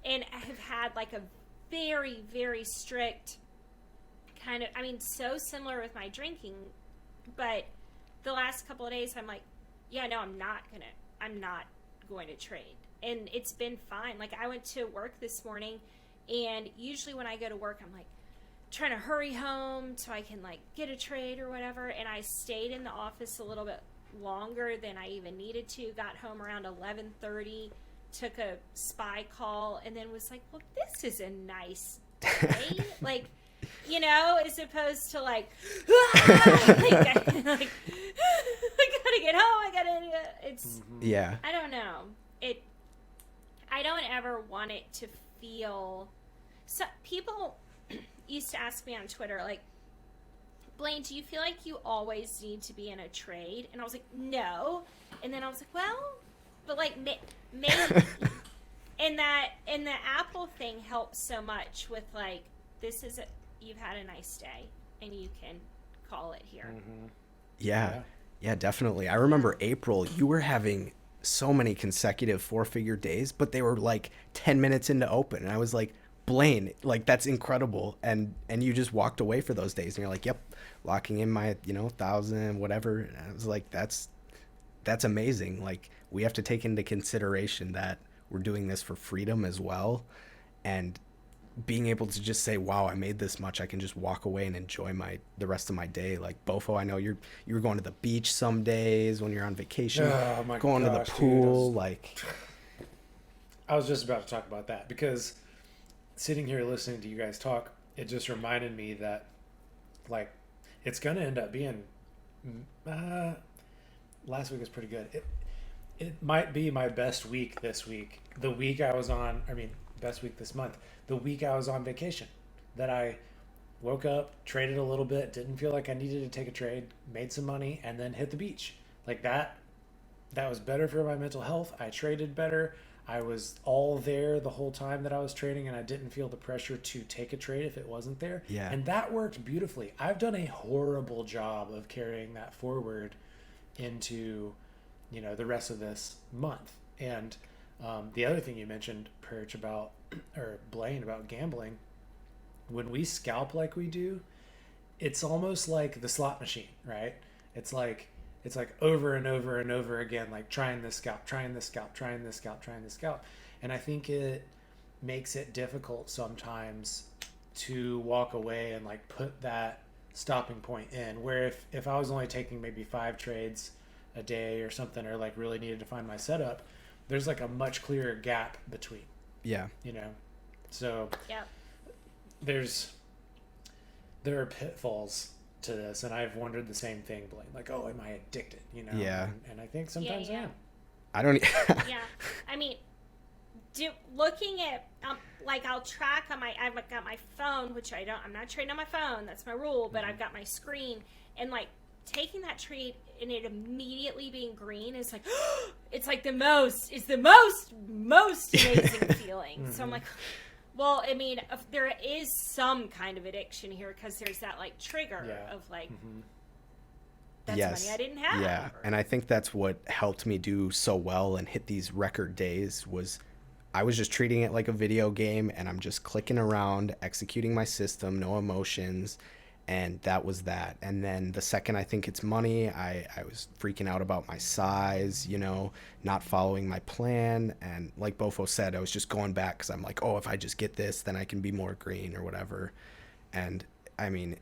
And I have had like a very, very strict kind of, so similar with my drinking, but the last couple of days I'm like, yeah, no, I'm not going to trade. And it's been fine. Like I went to work this morning, and usually when I go to work, I'm like trying to hurry home so I can like get a trade or whatever. And I stayed in the office a little bit longer than I even needed to, got home around 11:30, took a spy call, and then was like, well, this is a nice day. Like, as opposed to like, I gotta get home. It's, yeah. I don't know. I don't ever want it to feel, so people used to ask me on Twitter, like, Blayne, do you feel like you always need to be in a trade? And I was like, no. And then I was like, well, but like maybe. and the Apple thing helps so much with like, you've had a nice day and you can call it here. Yeah, definitely. I remember April, you were having so many consecutive 4-figure days, but they were like 10 minutes into open, and I was like, Blayne, like that's incredible. And you just walked away for those days, and you're like, yep, locking in my 1,000 whatever. And I was like, that's amazing. Like we have to take into consideration that we're doing this for freedom as well, and being able to just say, wow, I made this much, I can just walk away and enjoy the rest of my day. Like BOFO, I know you were going to the beach some days when you're on vacation, Oh my going to the gosh, pool. dude, Like, I was just about to talk about that because sitting here listening to you guys talk, it just reminded me that, like, it's gonna end up being. Last week was pretty good. It might be my best week this week. The week I was on, best week this month. The week I was on vacation, that I woke up, traded a little bit, didn't feel like I needed to take a trade, made some money, and then hit the beach. Like that was better for my mental health. I traded better. I was all there the whole time that I was trading, and I didn't feel the pressure to take a trade if it wasn't there. Yeah. And that worked beautifully. I've done a horrible job of carrying that forward into, the rest of this month. And the other thing you mentioned, Perch, or Blayne, about gambling, when we scalp like we do, it's almost like the slot machine, right? It's like over and over and over again, like trying this scalp, trying this scalp, trying this scalp, trying this scalp. And I think it makes it difficult sometimes to walk away and like put that stopping point in, where if I was only taking maybe 5 trades a day or something, or like really needed to find my setup, there's like a much clearer gap between. yeah. So Yeah. there are pitfalls to this, and I've wondered the same thing, Blayne. Like, oh, am I addicted? Yeah. And I think sometimes I am. I don't. Yeah. I mean, looking at like I'll track on I've got my phone, which I'm not trading on my phone. That's my rule. But I've got my screen, and like taking that trade and it immediately being green is like, it's like the most amazing feeling. So I'm like, well, I mean, if there is some kind of addiction here, because there's that like trigger of like, that's money I didn't have. Yeah, and I think that's what helped me do so well and hit these record days was I was just treating it like a video game, and I'm just clicking around, executing my system, no emotions, and that was that. And then the second I think it's money, I was freaking out about my size, not following my plan. And like BOFO said, I was just going back because I'm like, oh, if I just get this, then I can be more green or whatever. And I mean,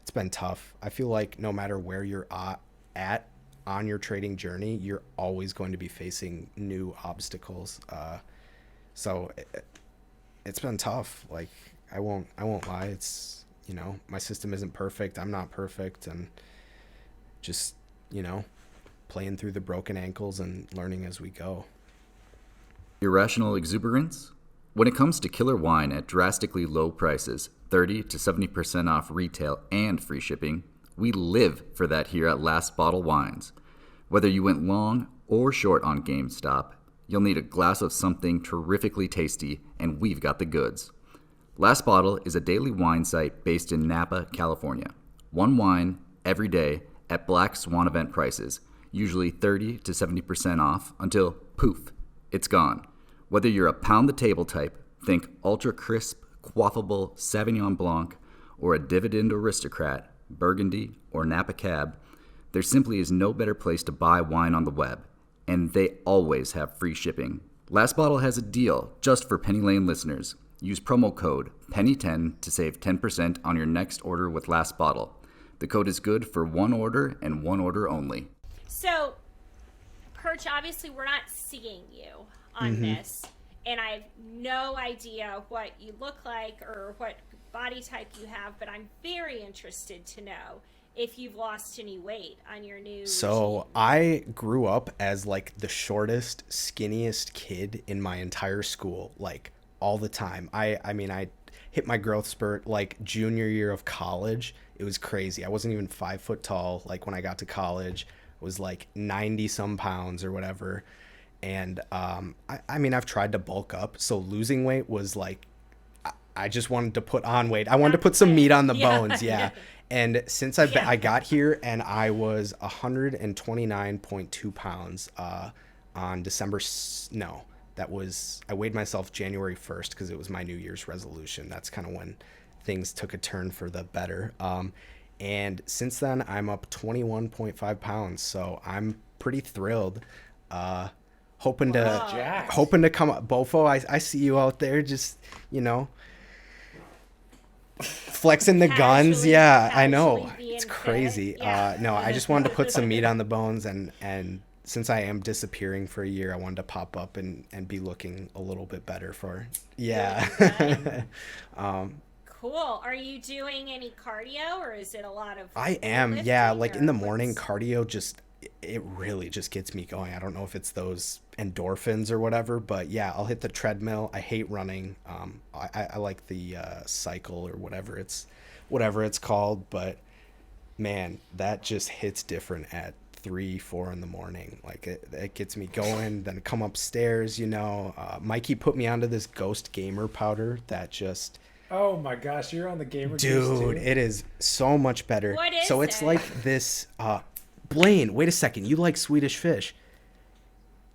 it's been tough. I feel like no matter where you're at on your trading journey, you're always going to be facing new obstacles. So it's been tough. Like I won't lie. It's, my system isn't perfect. I'm not perfect. And just, playing through the broken ankles and learning as we go. Irrational exuberance? When it comes to killer wine at drastically low prices, 30 to 70% off retail and free shipping, we live for that here at Last Bottle Wines. Whether you went long or short on GameStop, you'll need a glass of something terrifically tasty, and we've got the goods. Last Bottle is a daily wine site based in Napa, California. One wine every day at Black Swan event prices, usually 30 to 70% off until, poof, it's gone. Whether you're a pound-the-table type, think ultra-crisp, quaffable Sauvignon Blanc, or a dividend aristocrat, Burgundy, or Napa Cab, there simply is no better place to buy wine on the web, and they always have free shipping. Last Bottle has a deal just for Penny Lane listeners. Use promo code PENNY10 to save 10% on your next order with Last Bottle. The code is good for one order and one order only. So, Perch, obviously we're not seeing you on this, and I have no idea what you look like or what body type you have, but I'm very interested to know if you've lost any weight on your new So regime. I grew up as like the shortest, skinniest kid in my entire school, like all the time. I mean, I hit my growth spurt like junior year of college. It was crazy. I wasn't even 5 foot tall. Like when I got to college, I was like 90 some pounds or whatever. And I mean, I've tried to bulk up. So losing weight was like, I just wanted to put on weight. I wanted to put some meat on the bones. Yeah. And since I got here, and I was 129.2 pounds on I weighed myself January 1st because it was my New Year's resolution. That's kind of when things took a turn for the better. And since then, I'm up 21.5 pounds. So I'm pretty thrilled. hoping Jacked. to come up. Bofo, I see you out there, just flexing the guns. Casually- Yeah, I know. casually being It's fit. crazy. Yeah. No, I just wanted to put some meat on the bones, and since I am disappearing for a year, I wanted to pop up and be looking a little bit better for. Yeah. Cool. Are you doing any cardio, or is it a lot of? I am. Yeah, weightlifting, like in the or morning, what's- cardio just it really just gets me going. I don't know if it's those endorphins or whatever, but yeah, I'll hit the treadmill. I hate running. I like the cycle or whatever it's called, but man, that just hits different at 3-4 in the morning. Like it gets me going. Then come upstairs, Mikey put me onto this Ghost Gamer powder that just, Oh my gosh, you're on the gamer juice dude, too? it is so much better. What is so it's it? like this Blayne, wait a second. You like Swedish Fish?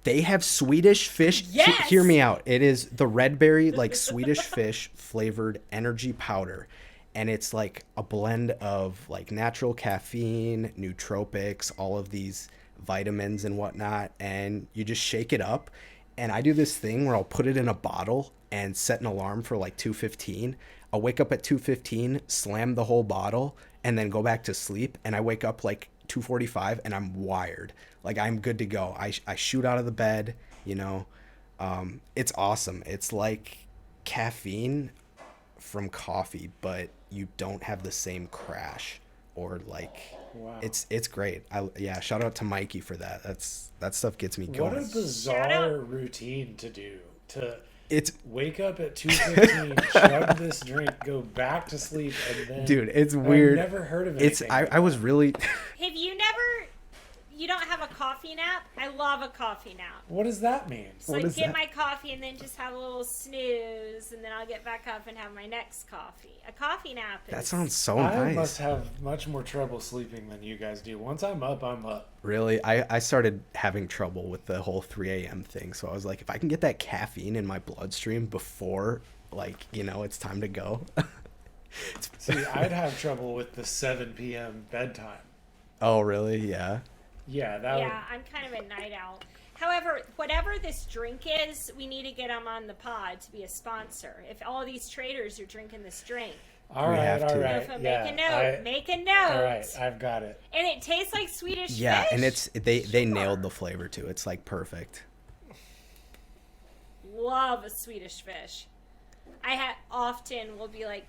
They have Swedish Fish. Yes! Hear me out. It is the red berry, like Swedish Fish flavored energy powder. And it's like a blend of like natural caffeine, nootropics, all of these vitamins and whatnot. And you just shake it up. And I do this thing where I'll put it in a bottle and set an alarm for like 2:15. I'll wake up at 2:15, slam the whole bottle, and then go back to sleep. And I wake up like 2:45 and I'm wired. Like I'm good to go. I shoot out of the bed, it's awesome. It's like caffeine from coffee, but you don't have the same crash or like Wow. it's great. Shout out to Mikey for that. That stuff gets me going. What a Shout bizarre out. routine to do. To It's wake up at 2:15, chug this drink, go back to sleep, and then dude, it's I've weird. never heard of It's anything. I was really Have you never? You don't have a coffee nap? I love a coffee nap. What does that mean? So What I is get that? my coffee and then just have a little snooze, and then I'll get back up and have my next coffee. A coffee nap is... that sounds so I nice. must have much more trouble sleeping than you guys do. Once I'm up, I'm up. Really, I started having trouble with the whole 3 a.m. thing. So I was like, if I can get that caffeine in my bloodstream before, it's time to go. See, I'd have trouble with the 7 p.m. bedtime. Oh, really? Yeah. Yeah, that would... Yeah, I'm kind of a night owl. However, whatever this drink is, we need to get them on the pod to be a sponsor. If all of these traders are drinking this drink, All We right, have all to. right. so Yeah, make a note. Make a note. all right, I've got it. And it tastes like Swedish Yeah, fish. and they Sure. nailed the flavor too. It's like perfect. Love a Swedish fish. I often will be like,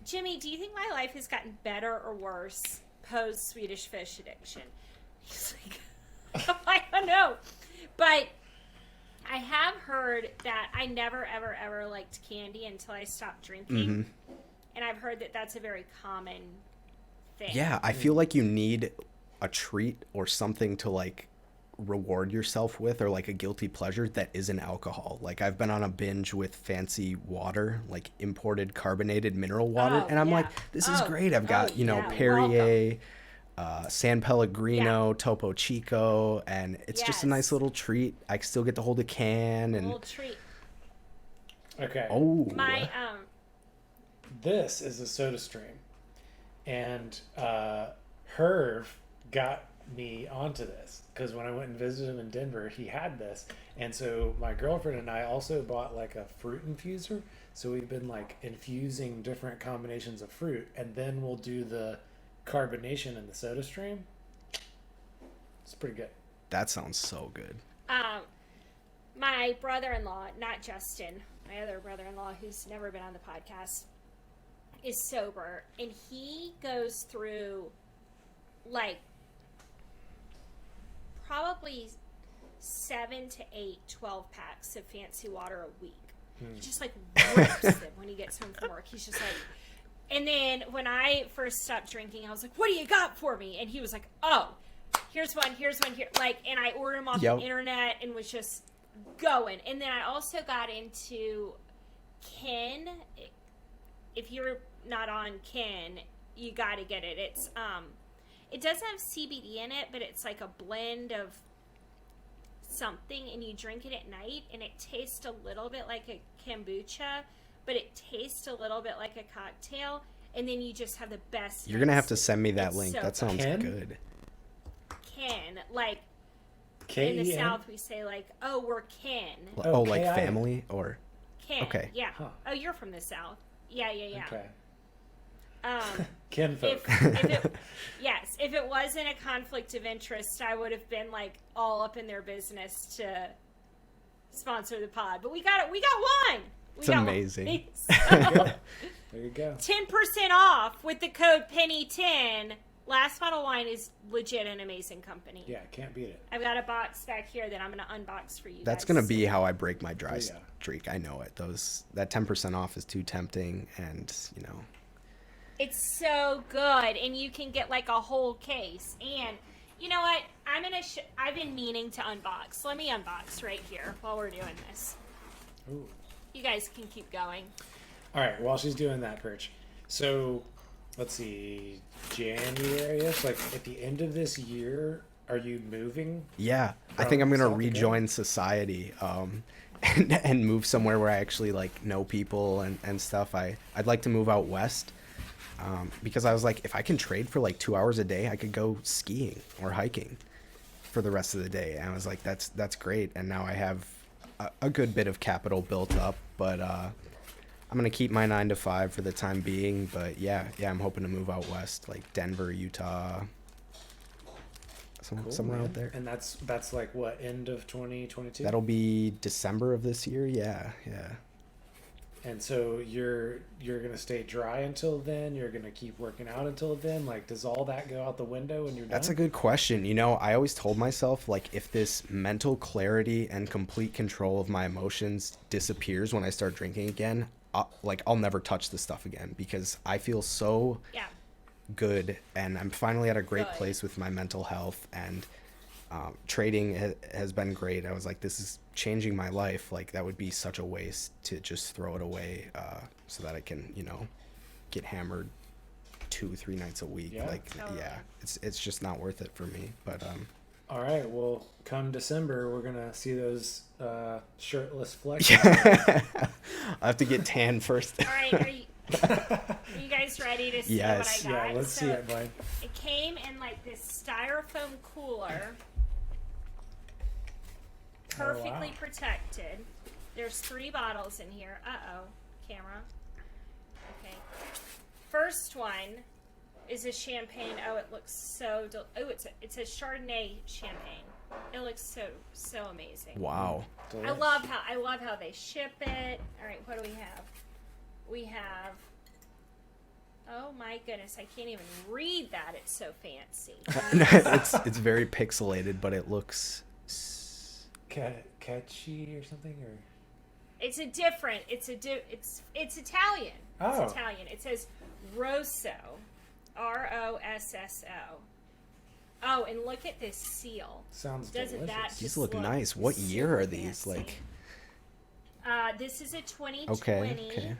Jimmy, do you think my life has gotten better or worse post Swedish fish addiction? He's like, I don't know. But I have heard that I never, ever, ever liked candy until I stopped drinking. Mm-hmm. And I've heard that that's a very common thing. Yeah, I feel like you need a treat or something to like reward yourself with, or like a guilty pleasure that isn't alcohol. Like I've been on a binge with fancy water, like imported carbonated mineral water, Oh, and I'm yeah. like, this is Oh, great. I've got, oh, yeah, Perrier, San Pellegrino, Topo Chico, and it's just a nice Yes. little treat. I still get to hold a can A and little treat. Okay. oh, My, This is a soda stream. And Herv got me onto this because when I went and visited him in Denver, he had this. And so my girlfriend and I also bought like a fruit infuser. So we've been like infusing different combinations of fruit, and then we'll do the carbonation in the soda stream. It's pretty good. that sounds so good. my brother-in-law, not Justin, my other brother-in-law who's never been on the podcast, is sober, and he goes through like probably 7 to 8 12 packs of fancy water a week. He just like rips them when he gets home from work. He's just like, and then when I first stopped drinking, I was like, what do you got for me? And he was like, oh, here's one here. Like, and I ordered them off Yep. the internet and was just going. And then I also got into Ken. If you're not on Ken, you got to get it. It's, it doesn't have CBD in it, but it's like a blend of something, and you drink it at night, and it tastes a little bit like a kombucha, but it tastes a little bit like a cocktail, and then you just have the best. You're gonna have to night's send me sleep. that It's link. so That sounds Ken? good. Ken, like in the K-E-N? South we say like, oh, we're kin. Oh, like K-I-N. family or Kin. Okay. Yeah. Huh. Oh, you're from the South. Yeah. Okay. Um, Kinfolk. if it wasn't a conflict of interest, I would have been like all up in their business to sponsor the pod. But we got one. It's amazing. There you go. 10% off with the code Penny10. Last Bottle Wine is legit an amazing company. Yeah, can't beat it. I've got a box back here that I'm going to unbox for you That's guys. gonna be how I break my dry Oh, yeah. streak. I know it. That 10% off is too tempting, and It's so good, and you can get like a whole case. And you know what? I've been meaning to unbox. Let me unbox right here while we're doing this. Ooh. You guys can keep going. All right, while she's doing that, Perch. So, let's see, January-ish, like at the end of this year, are you moving? yeah, I From think I'm gonna South rejoin society, and move somewhere where I actually like know people and stuff. I'd like to move out west, because I was like, if I can trade for like 2 hours a day, I could go skiing or hiking for the rest of the day. And I was like, that's great. And now I have a good bit of capital built up, but I'm gonna keep my 9 to 5 for the time being. But yeah, I'm hoping to move out west, like Denver, Utah, somewhere man. out there. And that's like what, end of 2022? That'll be December of this year. Yeah. And so you're gonna stay dry until then? You're gonna keep working out until then? Like, does all that go out the window when you're That's a done? good question. I always told myself, like, if this mental clarity and complete control of my emotions disappears when I start drinking again, I'll never touch this stuff again, because I feel so Yeah. good, and I'm finally at a great Good. place with my mental health, and trading has been great. I was like, this is changing my life. Like, that would be such a waste to just throw it away, so that I can, get hammered 2-3 nights a week. Yeah. Totally. Yeah, it's just not worth it for me. But All right, well, come December, we're gonna see those shirtless flex. I have to get tan first. All right. Are you guys ready to see Yes. what I got? Yeah, let's see it, Blayne. It came in like this styrofoam cooler. Perfectly wow. protected. There's 3 bottles in here. Uh-oh. Camera. Okay. First one is a champagne. Oh, it looks so it's a Chardonnay champagne. It looks so amazing. Wow. I love how they ship it. All right, what do we have? We have, oh my goodness, I can't even read that. It's so fancy. it's very pixelated, but it looks Catchy or something, or It's Italian. Oh. It's Italian. It says Rosso, Rosso. Oh, and look at this seal. sounds Doesn't delicious. that these just look look nice. What year are super these? fancy? Like, This is a 2020. okay.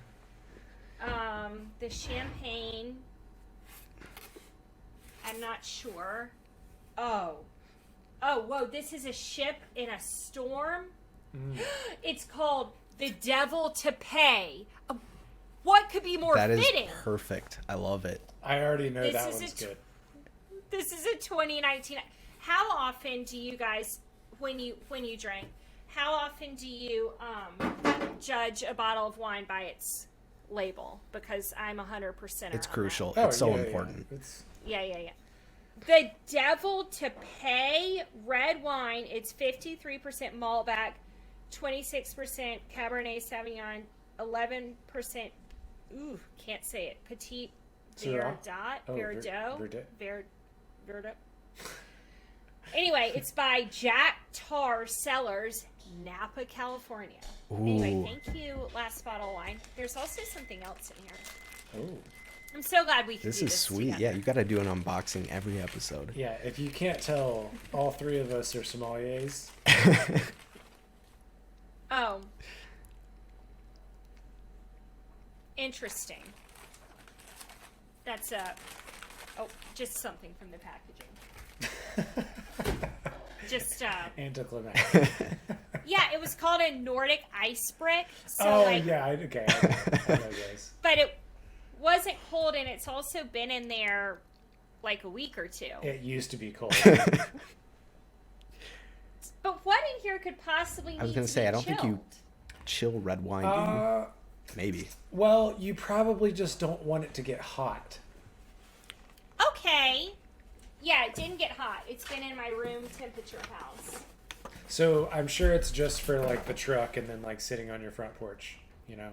The champagne, I'm not sure. Oh, whoa, this is a ship in a storm. It's called The Devil to Pay. What could be more That is fitting? perfect. I love it. I already know This that is one's good. This is a 2019. How often do you guys, when you drink, how often do you judge a bottle of wine by its label? Because I'm 100%. It's crucial. Oh, It's so yeah. important. It's Yeah. The Devil to Pay red wine. It's 53% Malbec, 26% Cabernet Sauvignon, 11%. Ooh, can't say it. Petit Syrah? Verdot. Verdot. Verdot. Anyway, it's by Jack Tar Cellars, Napa, California. Anyway, Ooh. thank you, Last Bottle Wine. There's also something else in here. Oh. I'm so glad we can This do is this sweet. together. Yeah, you got to do an unboxing every episode. Yeah, if you can't tell, all 3 of us are sommeliers. Oh. Interesting. That's just something from the packaging. Just Anticlimactic. yeah, it was called a Nordic ice brick. So Oh, like, yeah, okay. I know those. but it wasn't cold, and it's also been in there like a week or 2. It used to be cold. But what in here could possibly I was need gonna to say, be I don't think you chilled? chill red wine, do you? Maybe. Well, you probably just don't want it to get hot. Okay. Yeah, it didn't get hot. It's been in my room temperature house. So I'm sure it's just for like the truck and then like sitting on your front porch, you know.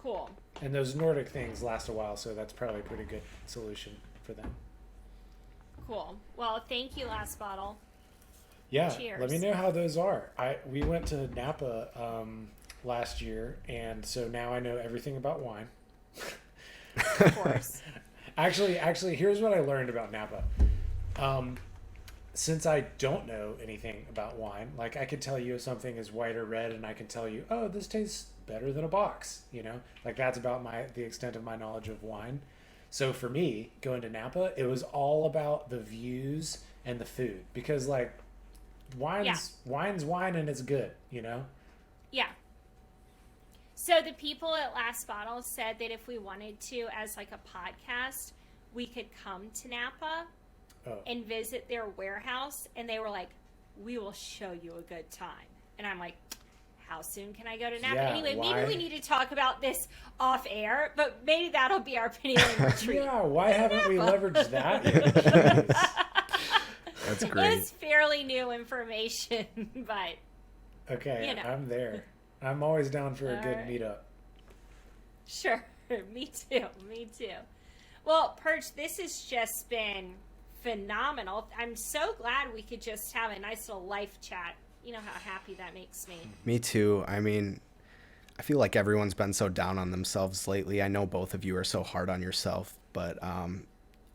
Cool. And those Nordic things last a while, so that's probably a pretty good solution for them. Cool. Well, thank you, last bottle. Yeah, Cheers. let me know how those are. We went to Napa last year, and so now I know everything about wine. Of course. Actually, here's what I learned about Napa. Since I don't know anything about wine, like I could tell you if something is white or red, and I can tell you, oh, this tastes better than a box. You know, like that's about the extent of my knowledge of wine. So for me, going to Napa, it was all about the views and the food, because like wine's wine and it's good. You know. Yeah. So the people at Last Bottle said that if we wanted to, as like a podcast, we could come to Napa and visit their warehouse, and they were like, we will show you a good time. And I'm like, how soon can I go to Napa? Yeah, anyway, why? maybe we need to talk about this off air, but maybe that'll be our Penny Lane retreat. Yeah, why haven't we leveraged that yet? Jeez. That's great. It's fairly new information, but Okay, You know. I'm there. I'm always down for a good Alright. meetup. sure. Me too. Me too. Well, Perch, this has just been phenomenal. I'm so glad we could just have a nice little life chat. You know how happy that makes me. Me too. I mean, I feel like everyone's been so down on themselves lately. I know both of you are so hard on yourself, but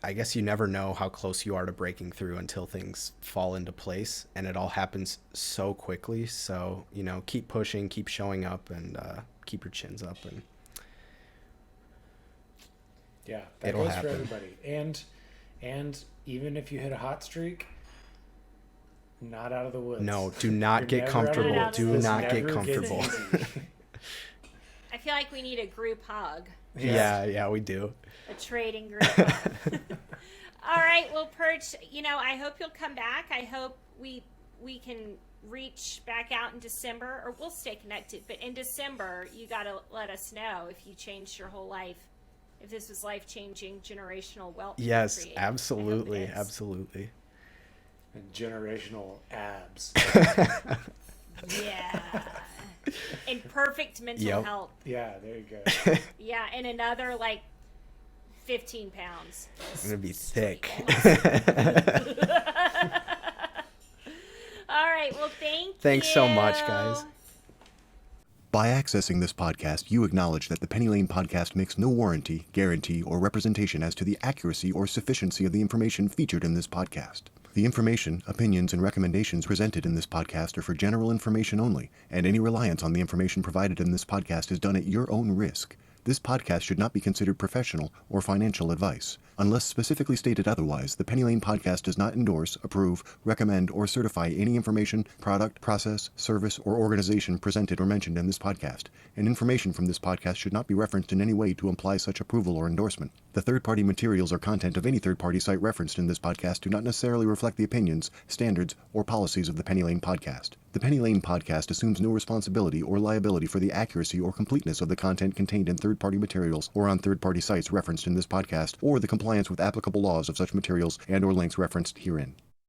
I guess you never know how close you are to breaking through until things fall into place, and it all happens so quickly. So, you know, keep pushing, keep showing up, and keep your chins up. And Yeah, that It'll goes happen. for everybody. And even if you hit a hot streak, not out of the woods. no, do not You're get never comfortable. out of the Do woods. not Never get gets comfortable. easy. I feel like we need a group hug, Yeah, we do. a trading group hug. All right. Well, Perch, you know, I hope you'll come back. I hope we can reach back out in December, or we'll stay connected. But in December, you got to let us know if you changed your whole life, if this was life-changing generational wealth. you Yes, created. I hope it absolutely, is. absolutely. And generational abs. Yeah. And perfect mental Yep. health. Yeah, there you go. Yeah, and another like 15 pounds. I'm gonna be thick. All right. Well, thank you. Thanks so much, guys. By accessing this podcast, you acknowledge that the Penny Lane podcast makes no warranty, guarantee, or representation as to the accuracy or sufficiency of the information featured in this podcast. The information, opinions, and recommendations presented in this podcast are for general information only, and any reliance on the information provided in this podcast is done at your own risk. This podcast should not be considered professional or financial advice. Unless specifically stated otherwise, the Penny Lane podcast does not endorse, approve, recommend, or certify any information, product, process, service, or organization presented or mentioned in this podcast, and information from this podcast should not be referenced in any way to imply such approval or endorsement. The third-party materials or content of any third-party site referenced in this podcast do not necessarily reflect the opinions, standards, or policies of the Penny Lane podcast. The Penny Lane podcast assumes no responsibility or liability for the accuracy or completeness of the content contained in third-party materials or on third-party sites referenced in this podcast, or the compliance with applicable laws of such materials and or links referenced herein.